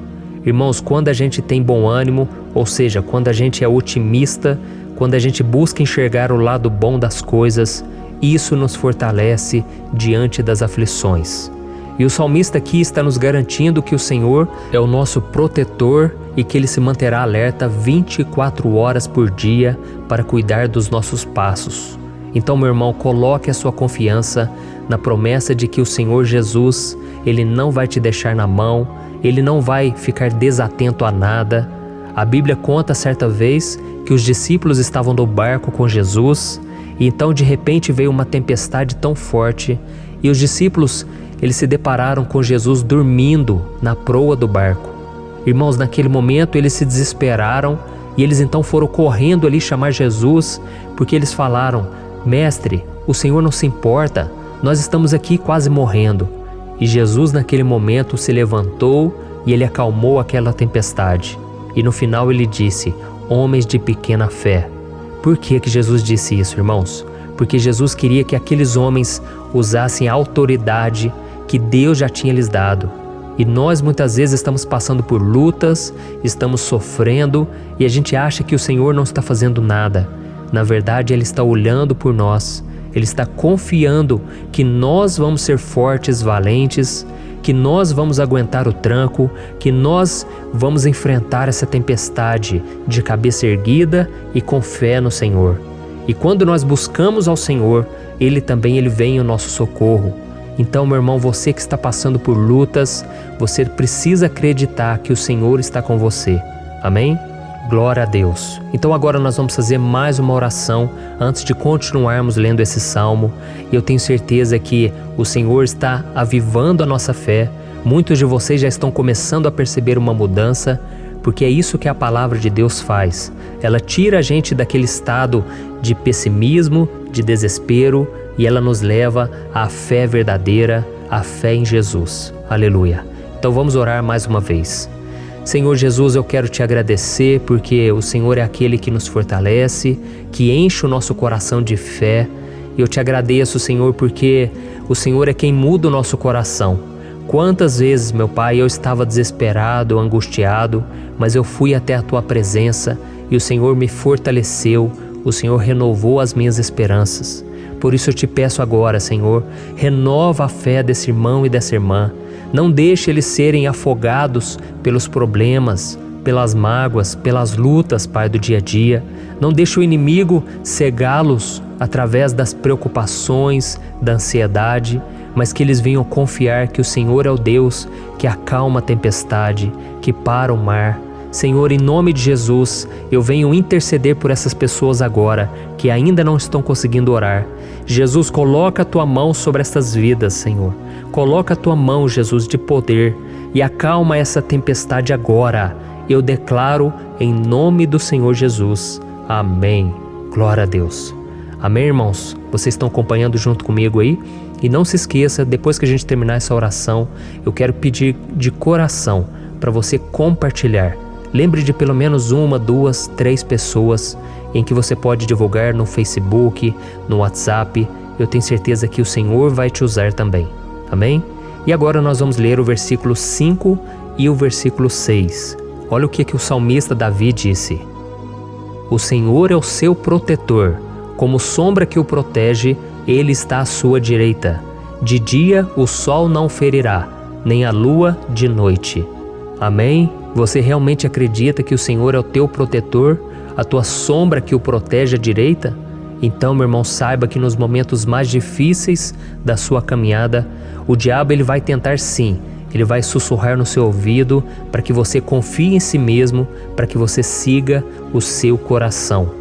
Irmãos, quando a gente tem bom ânimo, ou seja, quando a gente é otimista, quando a gente busca enxergar o lado bom das coisas, isso nos fortalece diante das aflições. E o salmista aqui está nos garantindo que o Senhor é o nosso protetor e que Ele se manterá alerta 24 horas por dia para cuidar dos nossos passos. Então, meu irmão, coloque a sua confiança na promessa de que o Senhor Jesus, Ele não vai te deixar na mão, Ele não vai ficar desatento a nada. A Bíblia conta certa vez que os discípulos estavam no barco com Jesus e então de repente veio uma tempestade tão forte e os discípulos eles se depararam com Jesus dormindo na proa do barco. Irmãos, naquele momento eles se desesperaram e eles então foram correndo ali chamar Jesus, porque eles falaram: Mestre, o Senhor não se importa, nós estamos aqui quase morrendo. E Jesus naquele momento se levantou e Ele acalmou aquela tempestade. E no final Ele disse: Homens de pequena fé. Por que Jesus disse isso, irmãos? Porque Jesus queria que aqueles homens usassem a autoridade que Deus já tinha lhes dado. E nós muitas vezes estamos passando por lutas, estamos sofrendo e a gente acha que o Senhor não está fazendo nada. Na verdade, Ele está olhando por nós. Ele está confiando que nós vamos ser fortes, valentes, que nós vamos aguentar o tranco, que nós vamos enfrentar essa tempestade de cabeça erguida e com fé no Senhor. E quando nós buscamos ao Senhor, Ele vem ao nosso socorro. Então, meu irmão, você que está passando por lutas, você precisa acreditar que o Senhor está com você. Amém? Glória a Deus. Então agora nós vamos fazer mais uma oração antes de continuarmos lendo esse salmo. E eu tenho certeza que o Senhor está avivando a nossa fé. Muitos de vocês já estão começando a perceber uma mudança, porque é isso que a palavra de Deus faz. Ela tira a gente daquele estado de pessimismo, de desespero, e ela nos leva à fé verdadeira, à fé em Jesus. Aleluia. Então vamos orar mais uma vez. Senhor Jesus, eu quero te agradecer porque o Senhor é aquele que nos fortalece, que enche o nosso coração de fé. E eu te agradeço, Senhor, porque o Senhor é quem muda o nosso coração. Quantas vezes, meu Pai, eu estava desesperado, angustiado, mas eu fui até a Tua presença e o Senhor me fortaleceu, o Senhor renovou as minhas esperanças. Por isso eu te peço agora, Senhor, renova a fé desse irmão e dessa irmã. Não deixe eles serem afogados pelos problemas, pelas mágoas, pelas lutas, Pai, do dia a dia. Não deixe o inimigo cegá-los através das preocupações, da ansiedade, mas que eles venham confiar que o Senhor é o Deus que acalma a tempestade, que para o mar. Senhor, em nome de Jesus, eu venho interceder por essas pessoas agora que ainda não estão conseguindo orar. Jesus, coloca a Tua mão sobre estas vidas, Senhor. Coloca a Tua mão, Jesus, de poder e acalma essa tempestade agora. Eu declaro em nome do Senhor Jesus. Amém. Glória a Deus. Amém, irmãos? Vocês estão acompanhando junto comigo aí? E não se esqueça, depois que a gente terminar essa oração, eu quero pedir de coração para você compartilhar. Lembre de pelo menos 1, 2, 3 pessoas em que você pode divulgar no Facebook, no WhatsApp. Eu tenho certeza que o Senhor vai te usar também. Amém? E agora nós vamos ler o versículo 5 e o versículo 6. Olha o que o salmista Davi disse. O Senhor é o seu protetor, como sombra que o protege, Ele está à sua direita. De dia o sol não ferirá, nem a lua de noite. Amém? Você realmente acredita que o Senhor é o teu protetor, a tua sombra que o protege à direita? Então, meu irmão, saiba que nos momentos mais difíceis da sua caminhada, o diabo ele vai tentar sim, ele vai sussurrar no seu ouvido para que você confie em si mesmo, para que você siga o seu coração.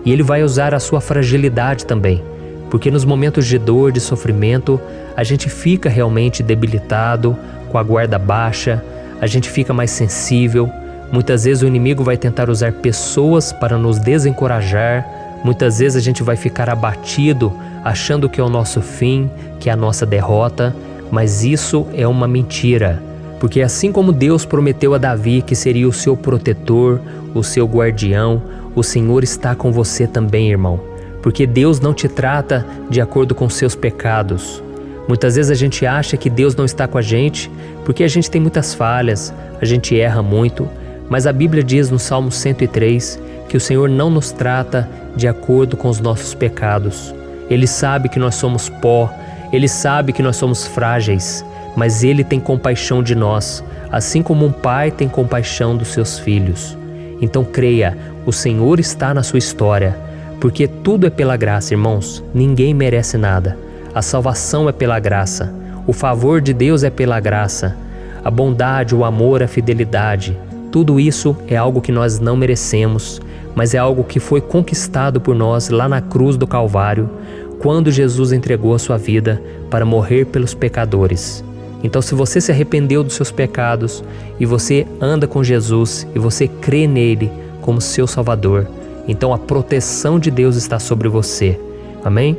E ele vai usar a sua fragilidade também, porque nos momentos de dor, de sofrimento, a gente fica realmente debilitado, com a guarda baixa, a gente fica mais sensível. Muitas vezes o inimigo vai tentar usar pessoas para nos desencorajar. Muitas vezes a gente vai ficar abatido, achando que é o nosso fim, que é a nossa derrota. Mas isso é uma mentira. Porque assim como Deus prometeu a Davi que seria o seu protetor, o seu guardião, o Senhor está com você também, irmão. Porque Deus não te trata de acordo com seus pecados. Muitas vezes a gente acha que Deus não está com a gente porque a gente tem muitas falhas, a gente erra muito, mas a Bíblia diz no Salmo 103 que o Senhor não nos trata de acordo com os nossos pecados. Ele sabe que nós somos pó, Ele sabe que nós somos frágeis, mas Ele tem compaixão de nós, assim como um pai tem compaixão dos seus filhos. Então creia, o Senhor está na sua história, porque tudo é pela graça, irmãos, ninguém merece nada. A salvação é pela graça, o favor de Deus é pela graça, a bondade, o amor, a fidelidade, tudo isso é algo que nós não merecemos, mas é algo que foi conquistado por nós lá na cruz do Calvário, quando Jesus entregou a sua vida para morrer pelos pecadores. Então, se você se arrependeu dos seus pecados e você anda com Jesus e você crê nele como seu Salvador, então a proteção de Deus está sobre você. Amém?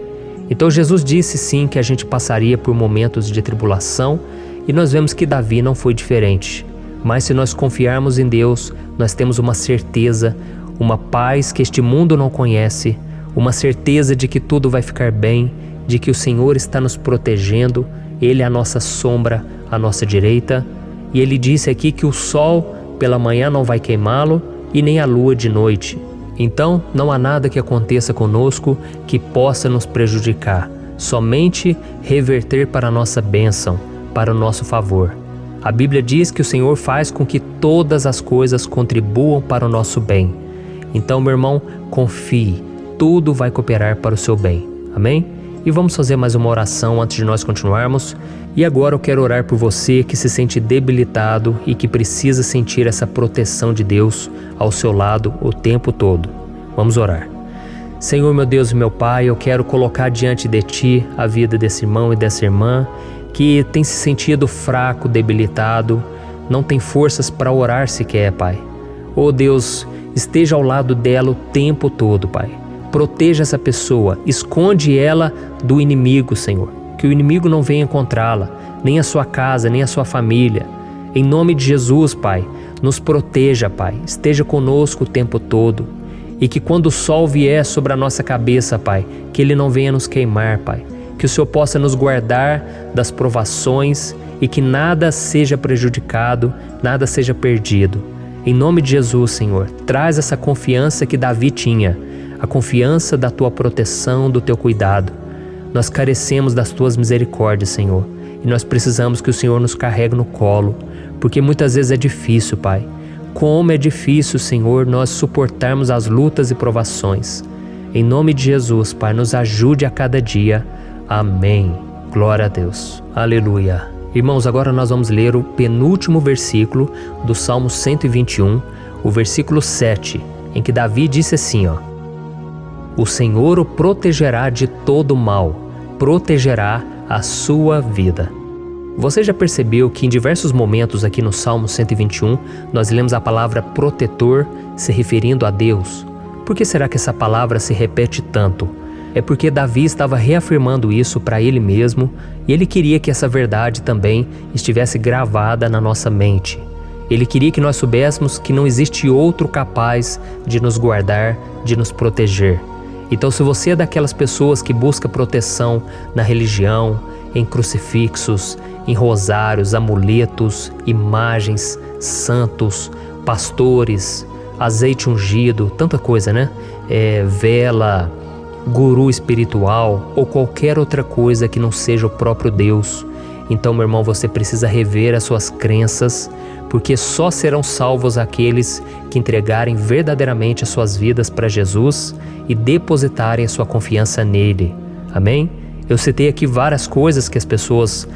Então Jesus disse sim que a gente passaria por momentos de tribulação e nós vemos que Davi não foi diferente. Mas se nós confiarmos em Deus, nós temos uma certeza, uma paz que este mundo não conhece, uma certeza de que tudo vai ficar bem, de que o Senhor está nos protegendo, Ele é a nossa sombra, à nossa direita. E Ele disse aqui que o sol pela manhã não vai queimá-lo e nem a lua de noite. Então, não há nada que aconteça conosco que possa nos prejudicar, somente reverter para a nossa bênção, para o nosso favor. A Bíblia diz que o Senhor faz com que todas as coisas contribuam para o nosso bem. Então, meu irmão, confie, tudo vai cooperar para o seu bem. Amém? E vamos fazer mais uma oração antes de nós continuarmos. E agora eu quero orar por você que se sente debilitado e que precisa sentir essa proteção de Deus ao seu lado o tempo todo. Vamos orar. Senhor, meu Deus e meu Pai, eu quero colocar diante de Ti a vida desse irmão e dessa irmã que tem se sentido fraco, debilitado, não tem forças para orar sequer, Pai. Oh Deus, esteja ao lado dela o tempo todo, Pai. Proteja essa pessoa, esconde ela do inimigo, Senhor. Que o inimigo não venha encontrá-la, nem a sua casa, nem a sua família. Em nome de Jesus, Pai, Nos proteja, Pai, esteja conosco o tempo todo. E que quando o sol vier sobre a nossa cabeça, Pai, que ele não venha nos queimar, Pai. Que o Senhor possa nos guardar das provações e que nada seja prejudicado, nada seja perdido. Em nome de Jesus, Senhor, traz essa confiança que Davi tinha, a confiança da Tua proteção, do Teu cuidado. Nós carecemos das Tuas misericórdias, Senhor, e nós precisamos que o Senhor nos carregue no colo, porque muitas vezes é difícil, Pai. Como é difícil, Senhor, nós suportarmos as lutas e provações. Em nome de Jesus, Pai, nos ajude a cada dia. Amém. Glória a Deus. Aleluia. Irmãos, agora nós vamos ler o penúltimo versículo do Salmo 121, o versículo 7, em que Davi disse assim, O Senhor o protegerá de todo mal, protegerá a sua vida. Você já percebeu que em diversos momentos aqui no Salmo 121, nós lemos a palavra protetor se referindo a Deus? Por que será que essa palavra se repete tanto? É porque Davi estava reafirmando isso para ele mesmo e ele queria que essa verdade também estivesse gravada na nossa mente. Ele queria que nós soubéssemos que não existe outro capaz de nos guardar, de nos proteger. Então, se você é daquelas pessoas que busca proteção na religião, em crucifixos, em rosários, amuletos, imagens, santos, pastores, azeite ungido, tanta coisa, né? Vela, guru espiritual ou qualquer outra coisa que não seja o próprio Deus. Então, meu irmão, você precisa rever as suas crenças, porque só serão salvos aqueles que entregarem verdadeiramente as suas vidas para Jesus e depositarem a sua confiança nele. Amém? Eu citei aqui várias coisas que as pessoas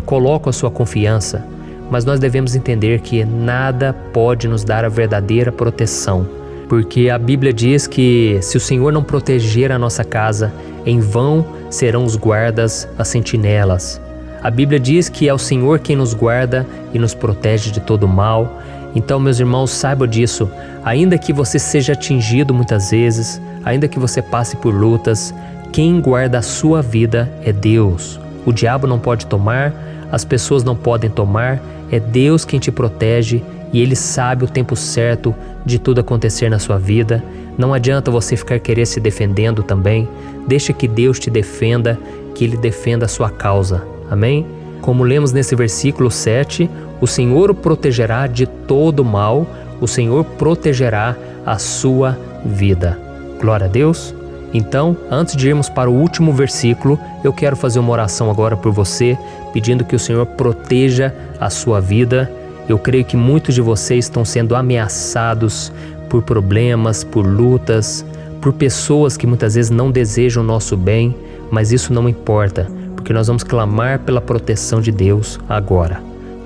colocam a sua confiança, mas nós devemos entender que nada pode nos dar a verdadeira proteção. Porque a Bíblia diz que se o Senhor não proteger a nossa casa, em vão serão os guardas, as sentinelas. A Bíblia diz que é o Senhor quem nos guarda e nos protege de todo mal. Então, meus irmãos, saibam disso. Ainda que você seja atingido muitas vezes, ainda que você passe por lutas, quem guarda a sua vida é Deus. O diabo não pode tomar, as pessoas não podem tomar, é Deus quem te protege e Ele sabe o tempo certo de tudo acontecer na sua vida. Não adianta você ficar querer se defendendo também. Deixa que Deus te defenda, que Ele defenda a sua causa. Amém? Como lemos nesse versículo 7, o Senhor o protegerá de todo mal, o Senhor protegerá a sua vida. Glória a Deus. Então, antes de irmos para o último versículo, eu quero fazer uma oração agora por você, pedindo que o Senhor proteja a sua vida. Eu creio que muitos de vocês estão sendo ameaçados por problemas, por lutas, por pessoas que muitas vezes não desejam o nosso bem, mas isso não importa, porque nós vamos clamar pela proteção de Deus agora.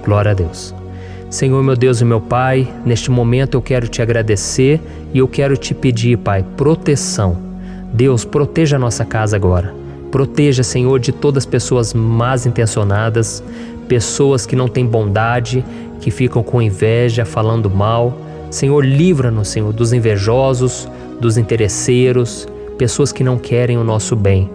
Glória a Deus. Senhor, meu Deus e meu Pai, neste momento eu quero te agradecer e eu quero te pedir, Pai, proteção. Deus, proteja a nossa casa agora. Proteja, Senhor, de todas as pessoas mal intencionadas, pessoas que não têm bondade, que ficam com inveja, falando mal. Senhor, livra-nos, Senhor, dos invejosos, dos interesseiros, pessoas que não querem o nosso bem.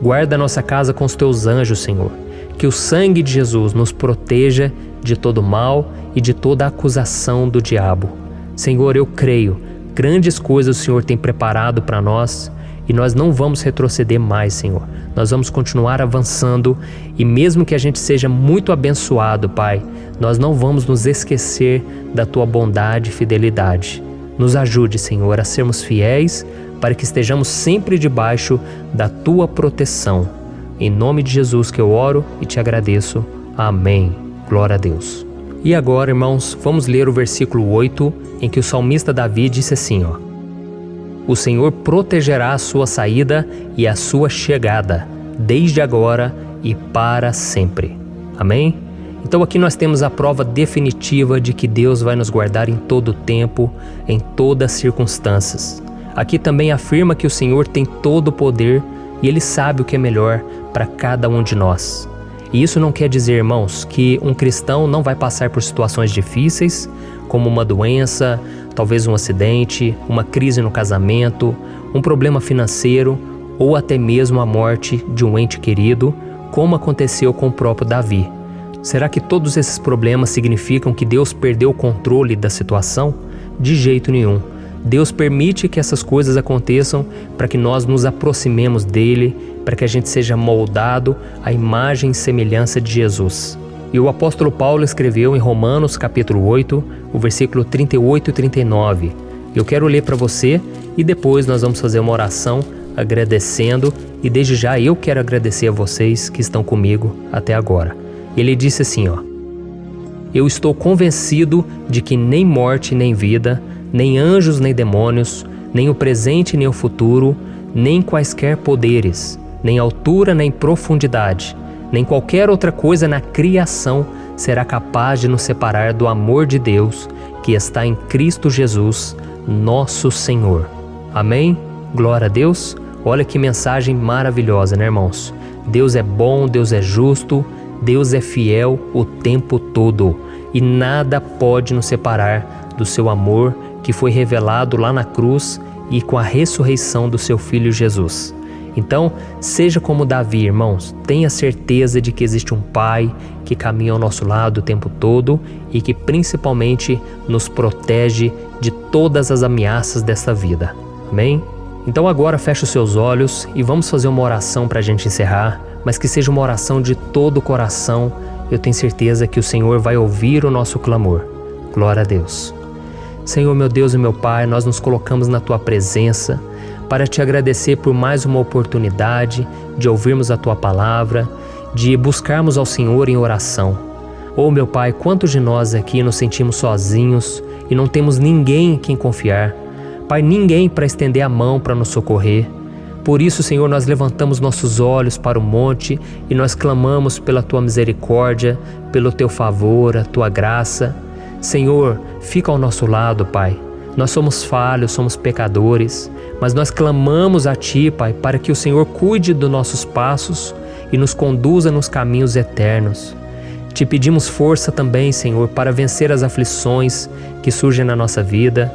Guarda a nossa casa com os teus anjos, Senhor. Que o sangue de Jesus nos proteja de todo mal e de toda acusação do diabo. Senhor, eu creio, grandes coisas o Senhor tem preparado para nós e nós não vamos retroceder mais, Senhor. Nós vamos continuar avançando e mesmo que a gente seja muito abençoado, Pai, nós não vamos nos esquecer da Tua bondade e fidelidade. Nos ajude, Senhor, a sermos fiéis para que estejamos sempre debaixo da Tua proteção. Em nome de Jesus que eu oro e te agradeço. Amém. Glória a Deus. E agora, irmãos, vamos ler o versículo 8, em que o salmista Davi disse assim, O Senhor protegerá a sua saída e a sua chegada, desde agora e para sempre. Amém? Então aqui nós temos a prova definitiva de que Deus vai nos guardar em todo o tempo, em todas as circunstâncias. Aqui também afirma que o Senhor tem todo o poder e Ele sabe o que é melhor para cada um de nós. E isso não quer dizer, irmãos, que um cristão não vai passar por situações difíceis, como uma doença, talvez um acidente, uma crise no casamento, um problema financeiro ou até mesmo a morte de um ente querido, como aconteceu com o próprio Davi. Será que todos esses problemas significam que Deus perdeu o controle da situação? De jeito nenhum. Deus permite que essas coisas aconteçam para que nós nos aproximemos dele, para que a gente seja moldado à imagem e semelhança de Jesus. E o apóstolo Paulo escreveu em Romanos capítulo 8, o versículo 38 e 39. Eu quero ler para você e depois nós vamos fazer uma oração agradecendo, e desde já eu quero agradecer a vocês que estão comigo até agora. Ele disse assim, Eu estou convencido de que nem morte nem vida, nem anjos nem demônios, nem o presente nem o futuro, nem quaisquer poderes, nem altura nem profundidade, nem qualquer outra coisa na criação será capaz de nos separar do amor de Deus que está em Cristo Jesus, nosso Senhor. Amém? Glória a Deus. Olha que mensagem maravilhosa, né, irmãos? Deus é bom, Deus é justo, Deus é fiel o tempo todo e nada pode nos separar do seu amor que foi revelado lá na cruz e com a ressurreição do seu Filho Jesus. Então, seja como Davi, irmãos, tenha certeza de que existe um Pai que caminha ao nosso lado o tempo todo e que principalmente nos protege de todas as ameaças desta vida. Amém? Então agora feche os seus olhos e vamos fazer uma oração para a gente encerrar, mas que seja uma oração de todo o coração. Eu tenho certeza que o Senhor vai ouvir o nosso clamor. Glória a Deus. Senhor, meu Deus e meu Pai, nós nos colocamos na Tua presença para Te agradecer por mais uma oportunidade de ouvirmos a Tua palavra, de buscarmos ao Senhor em oração. Oh, meu Pai, quantos de nós aqui nos sentimos sozinhos e não temos ninguém em quem confiar. Pai, ninguém para estender a mão para nos socorrer. Por isso, Senhor, nós levantamos nossos olhos para o monte e nós clamamos pela Tua misericórdia, pelo Teu favor, a Tua graça. Senhor, fica ao nosso lado, Pai. Nós somos falhos, somos pecadores, mas nós clamamos a Ti, Pai, para que o Senhor cuide dos nossos passos e nos conduza nos caminhos eternos. Te pedimos força também, Senhor, para vencer as aflições que surgem na nossa vida,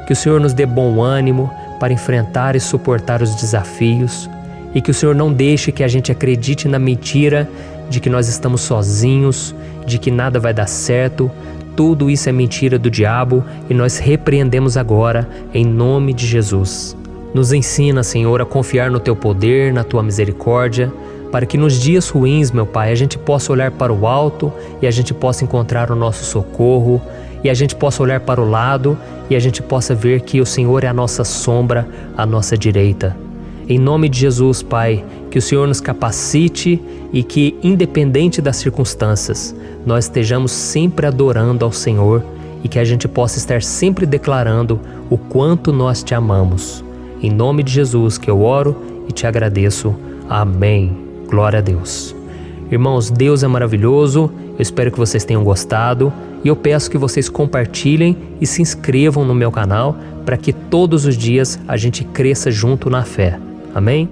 que o Senhor nos dê bom ânimo para enfrentar e suportar os desafios e que o Senhor não deixe que a gente acredite na mentira de que nós estamos sozinhos, de que nada vai dar certo. Tudo isso é mentira do diabo e nós repreendemos agora em nome de Jesus. Nos ensina, Senhor, a confiar no Teu poder, na Tua misericórdia, para que nos dias ruins, meu Pai, a gente possa olhar para o alto e a gente possa encontrar o nosso socorro, e a gente possa olhar para o lado e a gente possa ver que o Senhor é a nossa sombra, a nossa direita. Em nome de Jesus, Pai, que o Senhor nos capacite e que, independente das circunstâncias, nós estejamos sempre adorando ao Senhor e que a gente possa estar sempre declarando o quanto nós Te amamos. Em nome de Jesus que eu oro e Te agradeço. Amém. Glória a Deus. Irmãos, Deus é maravilhoso. Eu espero que vocês tenham gostado e eu peço que vocês compartilhem e se inscrevam no meu canal para que todos os dias a gente cresça junto na fé. Amém?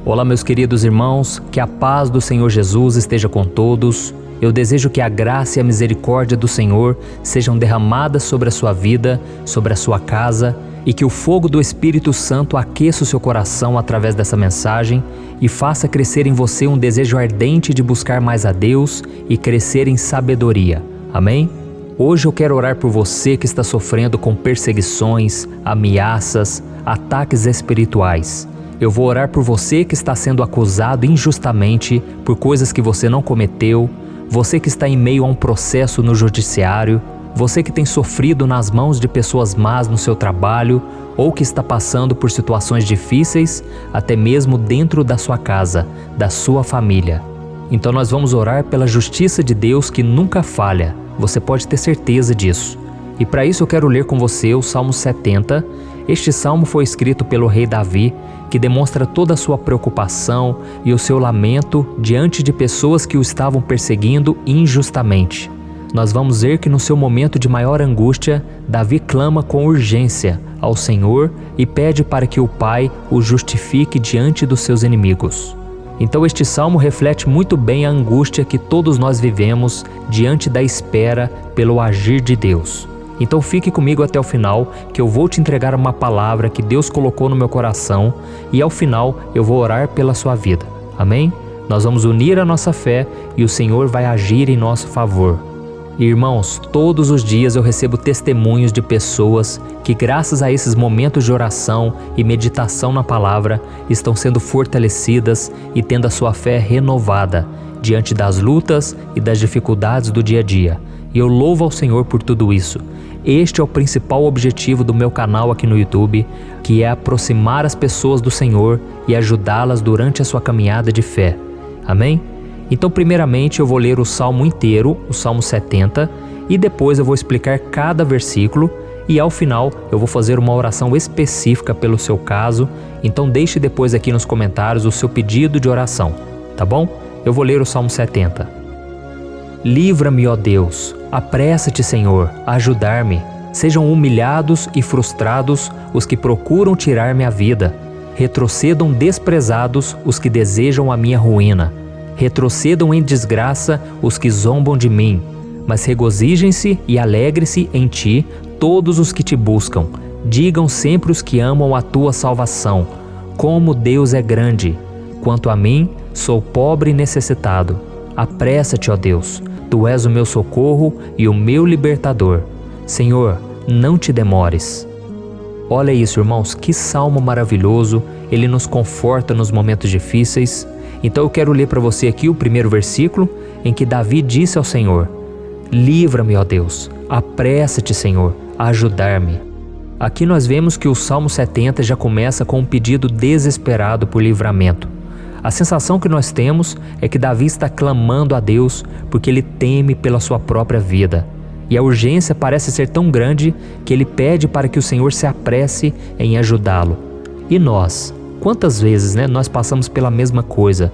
Olá, meus queridos irmãos, que a paz do Senhor Jesus esteja com todos. Eu desejo que a graça e a misericórdia do Senhor sejam derramadas sobre a sua vida, sobre a sua casa, e que o fogo do Espírito Santo aqueça o seu coração através dessa mensagem e faça crescer em você um desejo ardente de buscar mais a Deus e crescer em sabedoria. Amém? Hoje eu quero orar por você que está sofrendo com perseguições, ameaças, ataques espirituais. Eu vou orar por você que está sendo acusado injustamente por coisas que você não cometeu, você que está em meio a um processo no judiciário, você que tem sofrido nas mãos de pessoas más no seu trabalho ou que está passando por situações difíceis, até mesmo dentro da sua casa, da sua família. Então nós vamos orar pela justiça de Deus que nunca falha, você pode ter certeza disso. E para isso eu quero ler com você o Salmo 70. Este salmo foi escrito pelo rei Davi, que demonstra toda a sua preocupação e o seu lamento diante de pessoas que o estavam perseguindo injustamente. Nós vamos ver que no seu momento de maior angústia, Davi clama com urgência ao Senhor e pede para que o Pai o justifique diante dos seus inimigos. Então este salmo reflete muito bem a angústia que todos nós vivemos diante da espera pelo agir de Deus. Então fique comigo até o final, que eu vou te entregar uma palavra que Deus colocou no meu coração e ao final eu vou orar pela sua vida. Amém? Nós vamos unir a nossa fé e o Senhor vai agir em nosso favor. Irmãos, todos os dias eu recebo testemunhos de pessoas que, graças a esses momentos de oração e meditação na palavra, estão sendo fortalecidas e tendo a sua fé renovada diante das lutas e das dificuldades do dia a dia. E eu louvo ao Senhor por tudo isso. Este é o principal objetivo do meu canal aqui no YouTube, que é aproximar as pessoas do Senhor e ajudá-las durante a sua caminhada de fé. Amém? Então, primeiramente, eu vou ler o Salmo inteiro, o Salmo 70, e depois eu vou explicar cada versículo e ao final eu vou fazer uma oração específica pelo seu caso. Então deixe depois aqui nos comentários o seu pedido de oração, tá bom? Eu vou ler o Salmo 70. Livra-me, ó Deus, apressa-te, Senhor, a ajudar-me. Sejam humilhados e frustrados os que procuram tirar-me a vida. Retrocedam desprezados os que desejam a minha ruína. Retrocedam em desgraça os que zombam de mim, mas regozijem-se e alegre-se em ti todos os que te buscam. Digam sempre os que amam a tua salvação, como Deus é grande. Quanto a mim, sou pobre e necessitado. Apressa-te, ó Deus, tu és o meu socorro e o meu libertador. Senhor, não te demores. Olha isso, irmãos, que salmo maravilhoso, ele nos conforta nos momentos difíceis. Então eu quero ler para você aqui o primeiro versículo, em que Davi disse ao Senhor: livra-me, ó Deus, apressa-te, Senhor, a ajudar-me. Aqui nós vemos que o Salmo 70 já começa com um pedido desesperado por livramento. A sensação que nós temos é que Davi está clamando a Deus porque ele teme pela sua própria vida. E a urgência parece ser tão grande que ele pede para que o Senhor se apresse em ajudá-lo. E nós? Quantas vezes nós passamos pela mesma coisa?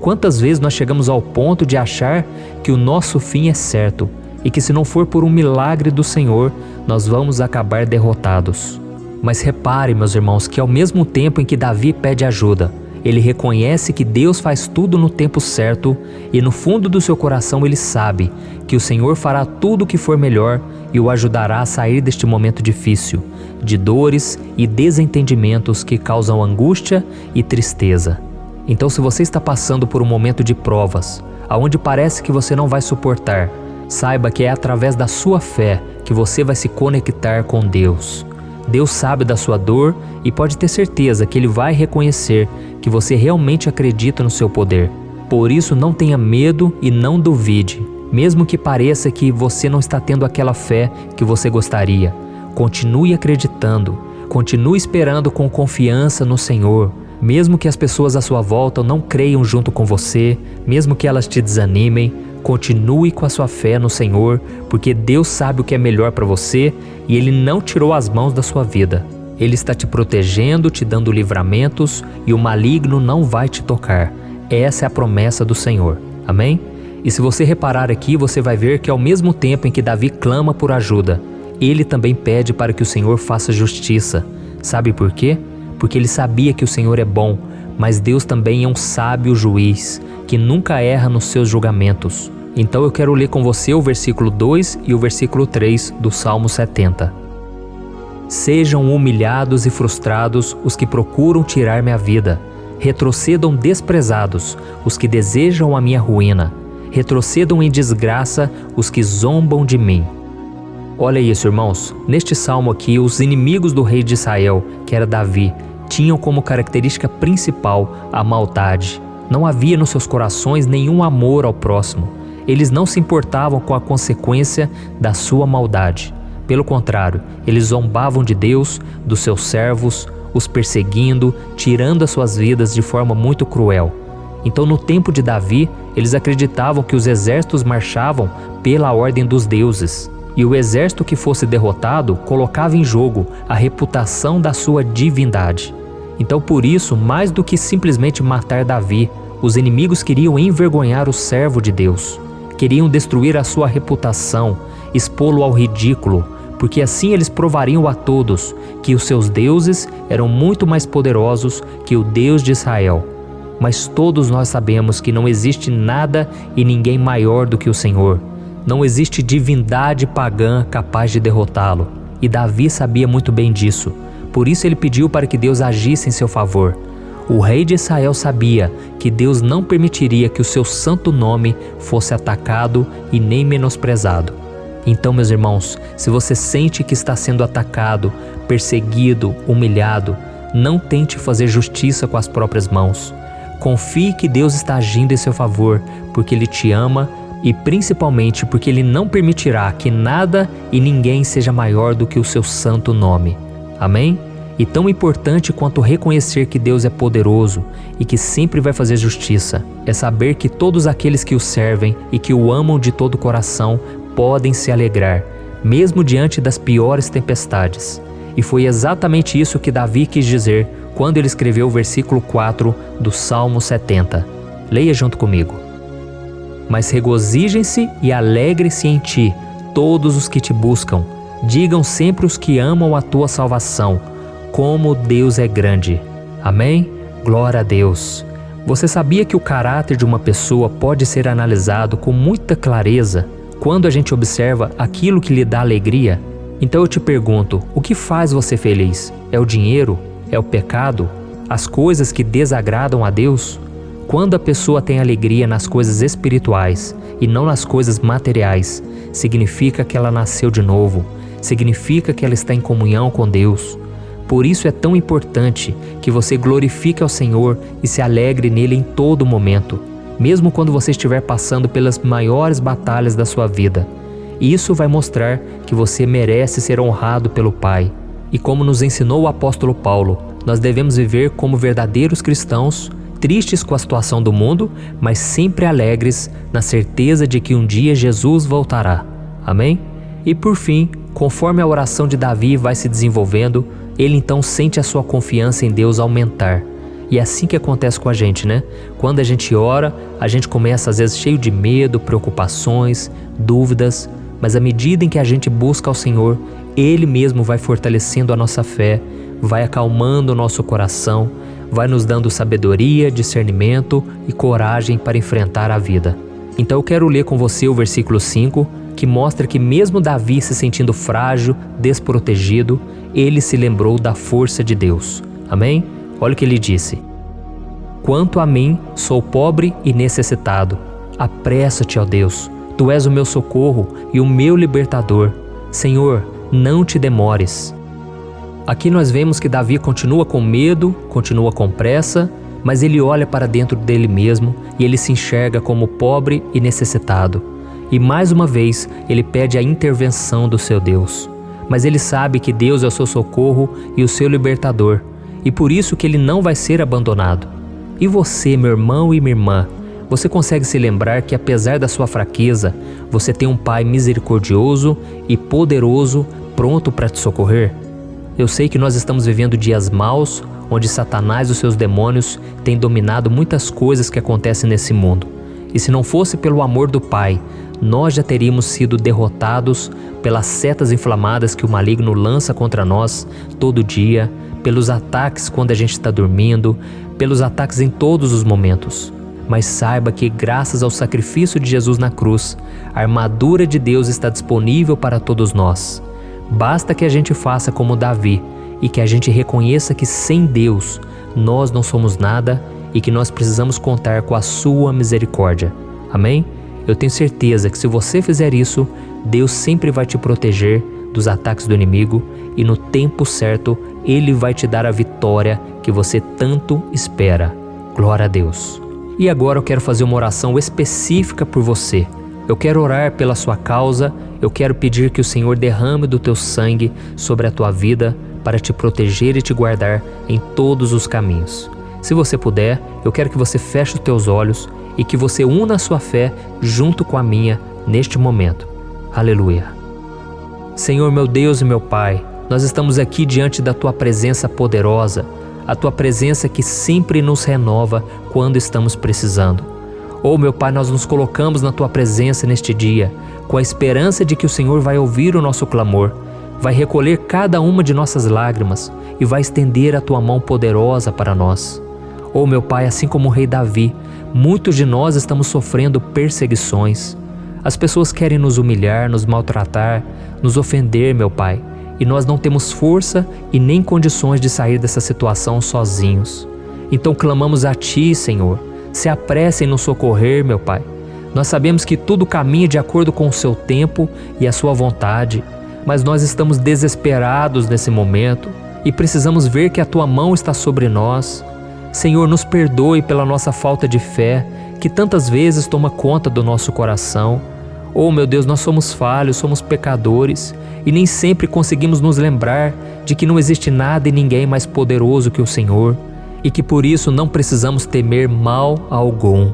Quantas vezes nós chegamos ao ponto de achar que o nosso fim é certo e que se não for por um milagre do Senhor, nós vamos acabar derrotados? Mas repare, meus irmãos, que ao mesmo tempo em que Davi pede ajuda, ele reconhece que Deus faz tudo no tempo certo e no fundo do seu coração ele sabe que o Senhor fará tudo o que for melhor e o ajudará a sair deste momento difícil, de dores e desentendimentos que causam angústia e tristeza. Então, se você está passando por um momento de provas, aonde parece que você não vai suportar, saiba que é através da sua fé que você vai se conectar com Deus. Deus sabe da sua dor e pode ter certeza que Ele vai reconhecer que você realmente acredita no seu poder. Por isso, não tenha medo e não duvide, mesmo que pareça que você não está tendo aquela fé que você gostaria. Continue acreditando, continue esperando com confiança no Senhor. Mesmo que as pessoas à sua volta não creiam junto com você, mesmo que elas te desanimem, continue com a sua fé no Senhor, porque Deus sabe o que é melhor para você e Ele não tirou as mãos da sua vida. Ele está te protegendo, te dando livramentos e o maligno não vai te tocar. Essa é a promessa do Senhor. Amém? E se você reparar aqui, você vai ver que ao mesmo tempo em que Davi clama por ajuda, ele também pede para que o Senhor faça justiça. Sabe por quê? Porque ele sabia que o Senhor é bom, mas Deus também é um sábio juiz, que nunca erra nos seus julgamentos. Então eu quero ler com você o versículo 2 e o versículo 3 do Salmo 70. Sejam humilhados e frustrados os que procuram tirar-me a vida. Retrocedam desprezados os que desejam a minha ruína. Retrocedam em desgraça os que zombam de mim. Olha isso, irmãos. Neste salmo aqui, os inimigos do rei de Israel, que era Davi, tinham como característica principal a maldade. Não havia nos seus corações nenhum amor ao próximo. Eles não se importavam com a consequência da sua maldade. Pelo contrário, eles zombavam de Deus, dos seus servos, os perseguindo, tirando as suas vidas de forma muito cruel. Então, no tempo de Davi, eles acreditavam que os exércitos marchavam pela ordem dos deuses. E o exército que fosse derrotado colocava em jogo a reputação da sua divindade. Então, por isso, mais do que simplesmente matar Davi, os inimigos queriam envergonhar o servo de Deus. Queriam destruir a sua reputação, expô-lo ao ridículo, porque assim eles provariam a todos que os seus deuses eram muito mais poderosos que o Deus de Israel. Mas todos nós sabemos que não existe nada e ninguém maior do que o Senhor. Não existe divindade pagã capaz de derrotá-lo. E Davi sabia muito bem disso. Por isso ele pediu para que Deus agisse em seu favor. O rei de Israel sabia que Deus não permitiria que o seu santo nome fosse atacado e nem menosprezado. Então, meus irmãos, se você sente que está sendo atacado, perseguido, humilhado, não tente fazer justiça com as próprias mãos. Confie que Deus está agindo em seu favor, porque Ele te ama e principalmente porque Ele não permitirá que nada e ninguém seja maior do que o seu santo nome. Amém? E tão importante quanto reconhecer que Deus é poderoso e que sempre vai fazer justiça, é saber que todos aqueles que o servem e que o amam de todo o coração podem se alegrar, mesmo diante das piores tempestades. E foi exatamente isso que Davi quis dizer quando ele escreveu o versículo 4 do Salmo 70. Leia junto comigo. Mas regozijem-se e alegrem-se em ti, todos os que te buscam. Digam sempre os que amam a tua salvação, como Deus é grande. Amém? Glória a Deus. Você sabia que o caráter de uma pessoa pode ser analisado com muita clareza quando a gente observa aquilo que lhe dá alegria? Então eu te pergunto, o que faz você feliz? É o dinheiro? É o pecado? As coisas que desagradam a Deus? Quando a pessoa tem alegria nas coisas espirituais e não nas coisas materiais, significa que ela nasceu de novo, significa que ela está em comunhão com Deus. Por isso é tão importante que você glorifique ao Senhor e se alegre nele em todo momento, mesmo quando você estiver passando pelas maiores batalhas da sua vida. Isso vai mostrar que você merece ser honrado pelo Pai. E como nos ensinou o apóstolo Paulo, nós devemos viver como verdadeiros cristãos, tristes com a situação do mundo, mas sempre alegres na certeza de que um dia Jesus voltará. Amém? E por fim, conforme a oração de Davi vai se desenvolvendo, ele então sente a sua confiança em Deus aumentar. E é assim que acontece com a gente, né? Quando a gente ora, a gente começa às vezes cheio de medo, preocupações, dúvidas, mas à medida em que a gente busca ao Senhor, Ele mesmo vai fortalecendo a nossa fé, vai acalmando o nosso coração, vai nos dando sabedoria, discernimento e coragem para enfrentar a vida. Então eu quero ler com você o versículo 5, que mostra que mesmo Davi se sentindo frágil, desprotegido, ele se lembrou da força de Deus. Amém? Olha o que ele disse. Quanto a mim, sou pobre e necessitado. Apressa-te, ó Deus. Tu és o meu socorro e o meu libertador. Senhor, não te demores. Aqui nós vemos que Davi continua com medo, continua com pressa, mas ele olha para dentro dele mesmo e ele se enxerga como pobre e necessitado. E mais uma vez, ele pede a intervenção do seu Deus. Mas ele sabe que Deus é o seu socorro e o seu libertador, e por isso que ele não vai ser abandonado. E você, meu irmão e minha irmã, você consegue se lembrar que apesar da sua fraqueza, você tem um Pai misericordioso e poderoso pronto para te socorrer? Eu sei que nós estamos vivendo dias maus, onde Satanás e os seus demônios têm dominado muitas coisas que acontecem nesse mundo. E se não fosse pelo amor do Pai, nós já teríamos sido derrotados pelas setas inflamadas que o maligno lança contra nós todo dia, pelos ataques quando a gente está dormindo, pelos ataques em todos os momentos. Mas saiba que graças ao sacrifício de Jesus na cruz, a armadura de Deus está disponível para todos nós. Basta que a gente faça como Davi e que a gente reconheça que sem Deus nós não somos nada e que nós precisamos contar com a sua misericórdia. Amém? Eu tenho certeza que se você fizer isso, Deus sempre vai te proteger dos ataques do inimigo e no tempo certo Ele vai te dar a vitória que você tanto espera. Glória a Deus. E agora eu quero fazer uma oração específica por você. Eu quero orar pela sua causa, eu quero pedir que o Senhor derrame do teu sangue sobre a tua vida para te proteger e te guardar em todos os caminhos. Se você puder, eu quero que você feche os teus olhos e que você una a sua fé junto com a minha neste momento. Aleluia. Senhor, meu Deus e meu Pai, nós estamos aqui diante da Tua presença poderosa, a Tua presença que sempre nos renova quando estamos precisando. Oh, meu Pai, nós nos colocamos na Tua presença neste dia, com a esperança de que o Senhor vai ouvir o nosso clamor, vai recolher cada uma de nossas lágrimas e vai estender a Tua mão poderosa para nós. Oh, meu Pai, assim como o rei Davi, muitos de nós estamos sofrendo perseguições. As pessoas querem nos humilhar, nos maltratar, nos ofender, meu Pai, e nós não temos força e nem condições de sair dessa situação sozinhos. Então clamamos a Ti, Senhor. Se apresse em nos socorrer, meu Pai. Nós sabemos que tudo caminha de acordo com o Seu tempo e a Sua vontade, mas nós estamos desesperados nesse momento e precisamos ver que a Tua mão está sobre nós. Senhor, nos perdoe pela nossa falta de fé, que tantas vezes toma conta do nosso coração. Oh, meu Deus, nós somos falhos, somos pecadores e nem sempre conseguimos nos lembrar de que não existe nada e ninguém mais poderoso que o Senhor e que por isso não precisamos temer mal algum.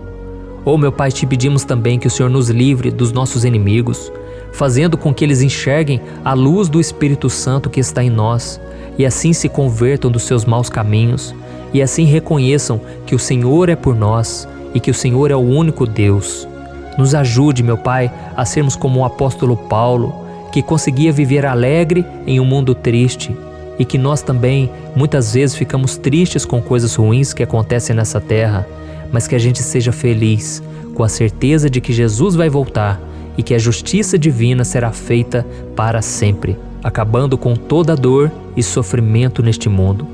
Oh, meu Pai, te pedimos também que o Senhor nos livre dos nossos inimigos, fazendo com que eles enxerguem a luz do Espírito Santo que está em nós e assim se convertam dos seus maus caminhos e assim reconheçam que o Senhor é por nós e que o Senhor é o único Deus. Nos ajude, meu Pai, a sermos como o apóstolo Paulo, que conseguia viver alegre em um mundo triste e que nós também muitas vezes ficamos tristes com coisas ruins que acontecem nessa terra, mas que a gente seja feliz com a certeza de que Jesus vai voltar e que a justiça divina será feita para sempre, acabando com toda dor e sofrimento neste mundo.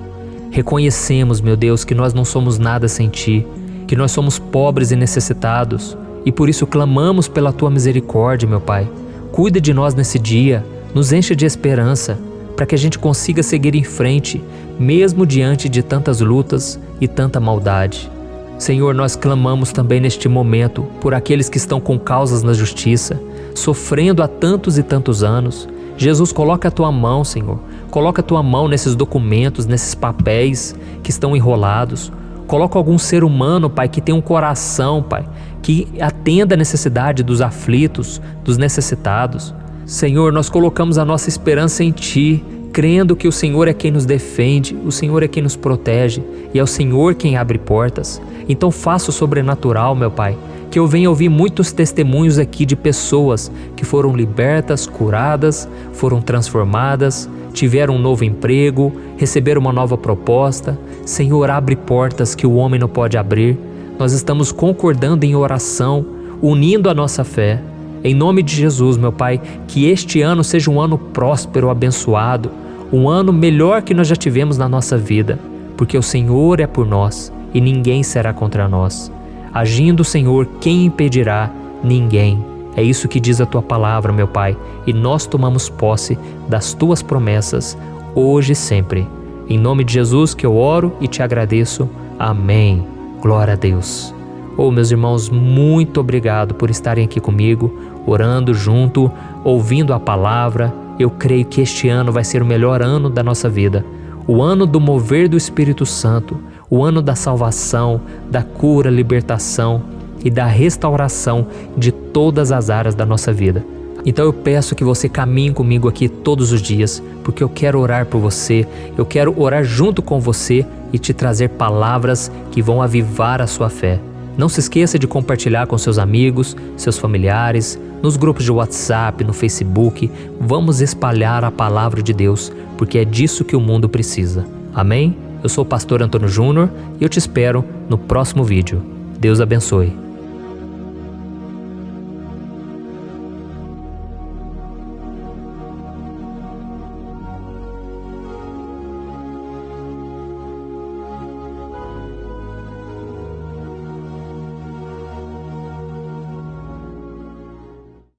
Reconhecemos, meu Deus, que nós não somos nada sem Ti, que nós somos pobres e necessitados, e por isso clamamos pela Tua misericórdia, meu Pai. Cuida de nós nesse dia, nos enche de esperança, para que a gente consiga seguir em frente, mesmo diante de tantas lutas e tanta maldade. Senhor, nós clamamos também neste momento por aqueles que estão com causas na justiça, sofrendo há tantos e tantos anos. Jesus, coloca a Tua mão, Senhor. Coloca a Tua mão nesses documentos, nesses papéis que estão enrolados. Coloca algum ser humano, Pai, que tem um coração, Pai, que atenda a necessidade dos aflitos, dos necessitados. Senhor, nós colocamos a nossa esperança em Ti, crendo que o Senhor é quem nos defende, o Senhor é quem nos protege e é o Senhor quem abre portas. Então faça o sobrenatural, meu Pai, que eu venha ouvir muitos testemunhos aqui de pessoas que foram libertas, curadas, foram transformadas, tiveram um novo emprego, receberam uma nova proposta. Senhor, abre portas que o homem não pode abrir. Nós estamos concordando em oração, unindo a nossa fé. Em nome de Jesus, meu Pai, que este ano seja um ano próspero, abençoado, um ano melhor que nós já tivemos na nossa vida, porque o Senhor é por nós e ninguém será contra nós. Agindo o Senhor, quem impedirá? Ninguém. É isso que diz a Tua palavra, meu Pai, e nós tomamos posse das Tuas promessas, hoje e sempre. Em nome de Jesus que eu oro e te agradeço. Amém. Glória a Deus. Oh, meus irmãos, muito obrigado por estarem aqui comigo, orando junto, ouvindo a palavra. Eu creio que este ano vai ser o melhor ano da nossa vida. O ano do mover do Espírito Santo, o ano da salvação, da cura, libertação e da restauração de todas as áreas da nossa vida. Então eu peço que você caminhe comigo aqui todos os dias, porque eu quero orar por você, eu quero orar junto com você e te trazer palavras que vão avivar a sua fé. Não se esqueça de compartilhar com seus amigos, seus familiares, nos grupos de WhatsApp, no Facebook. Vamos espalhar a palavra de Deus, porque é disso que o mundo precisa. Amém? Eu sou o pastor Antônio Júnior e eu te espero no próximo vídeo. Deus abençoe.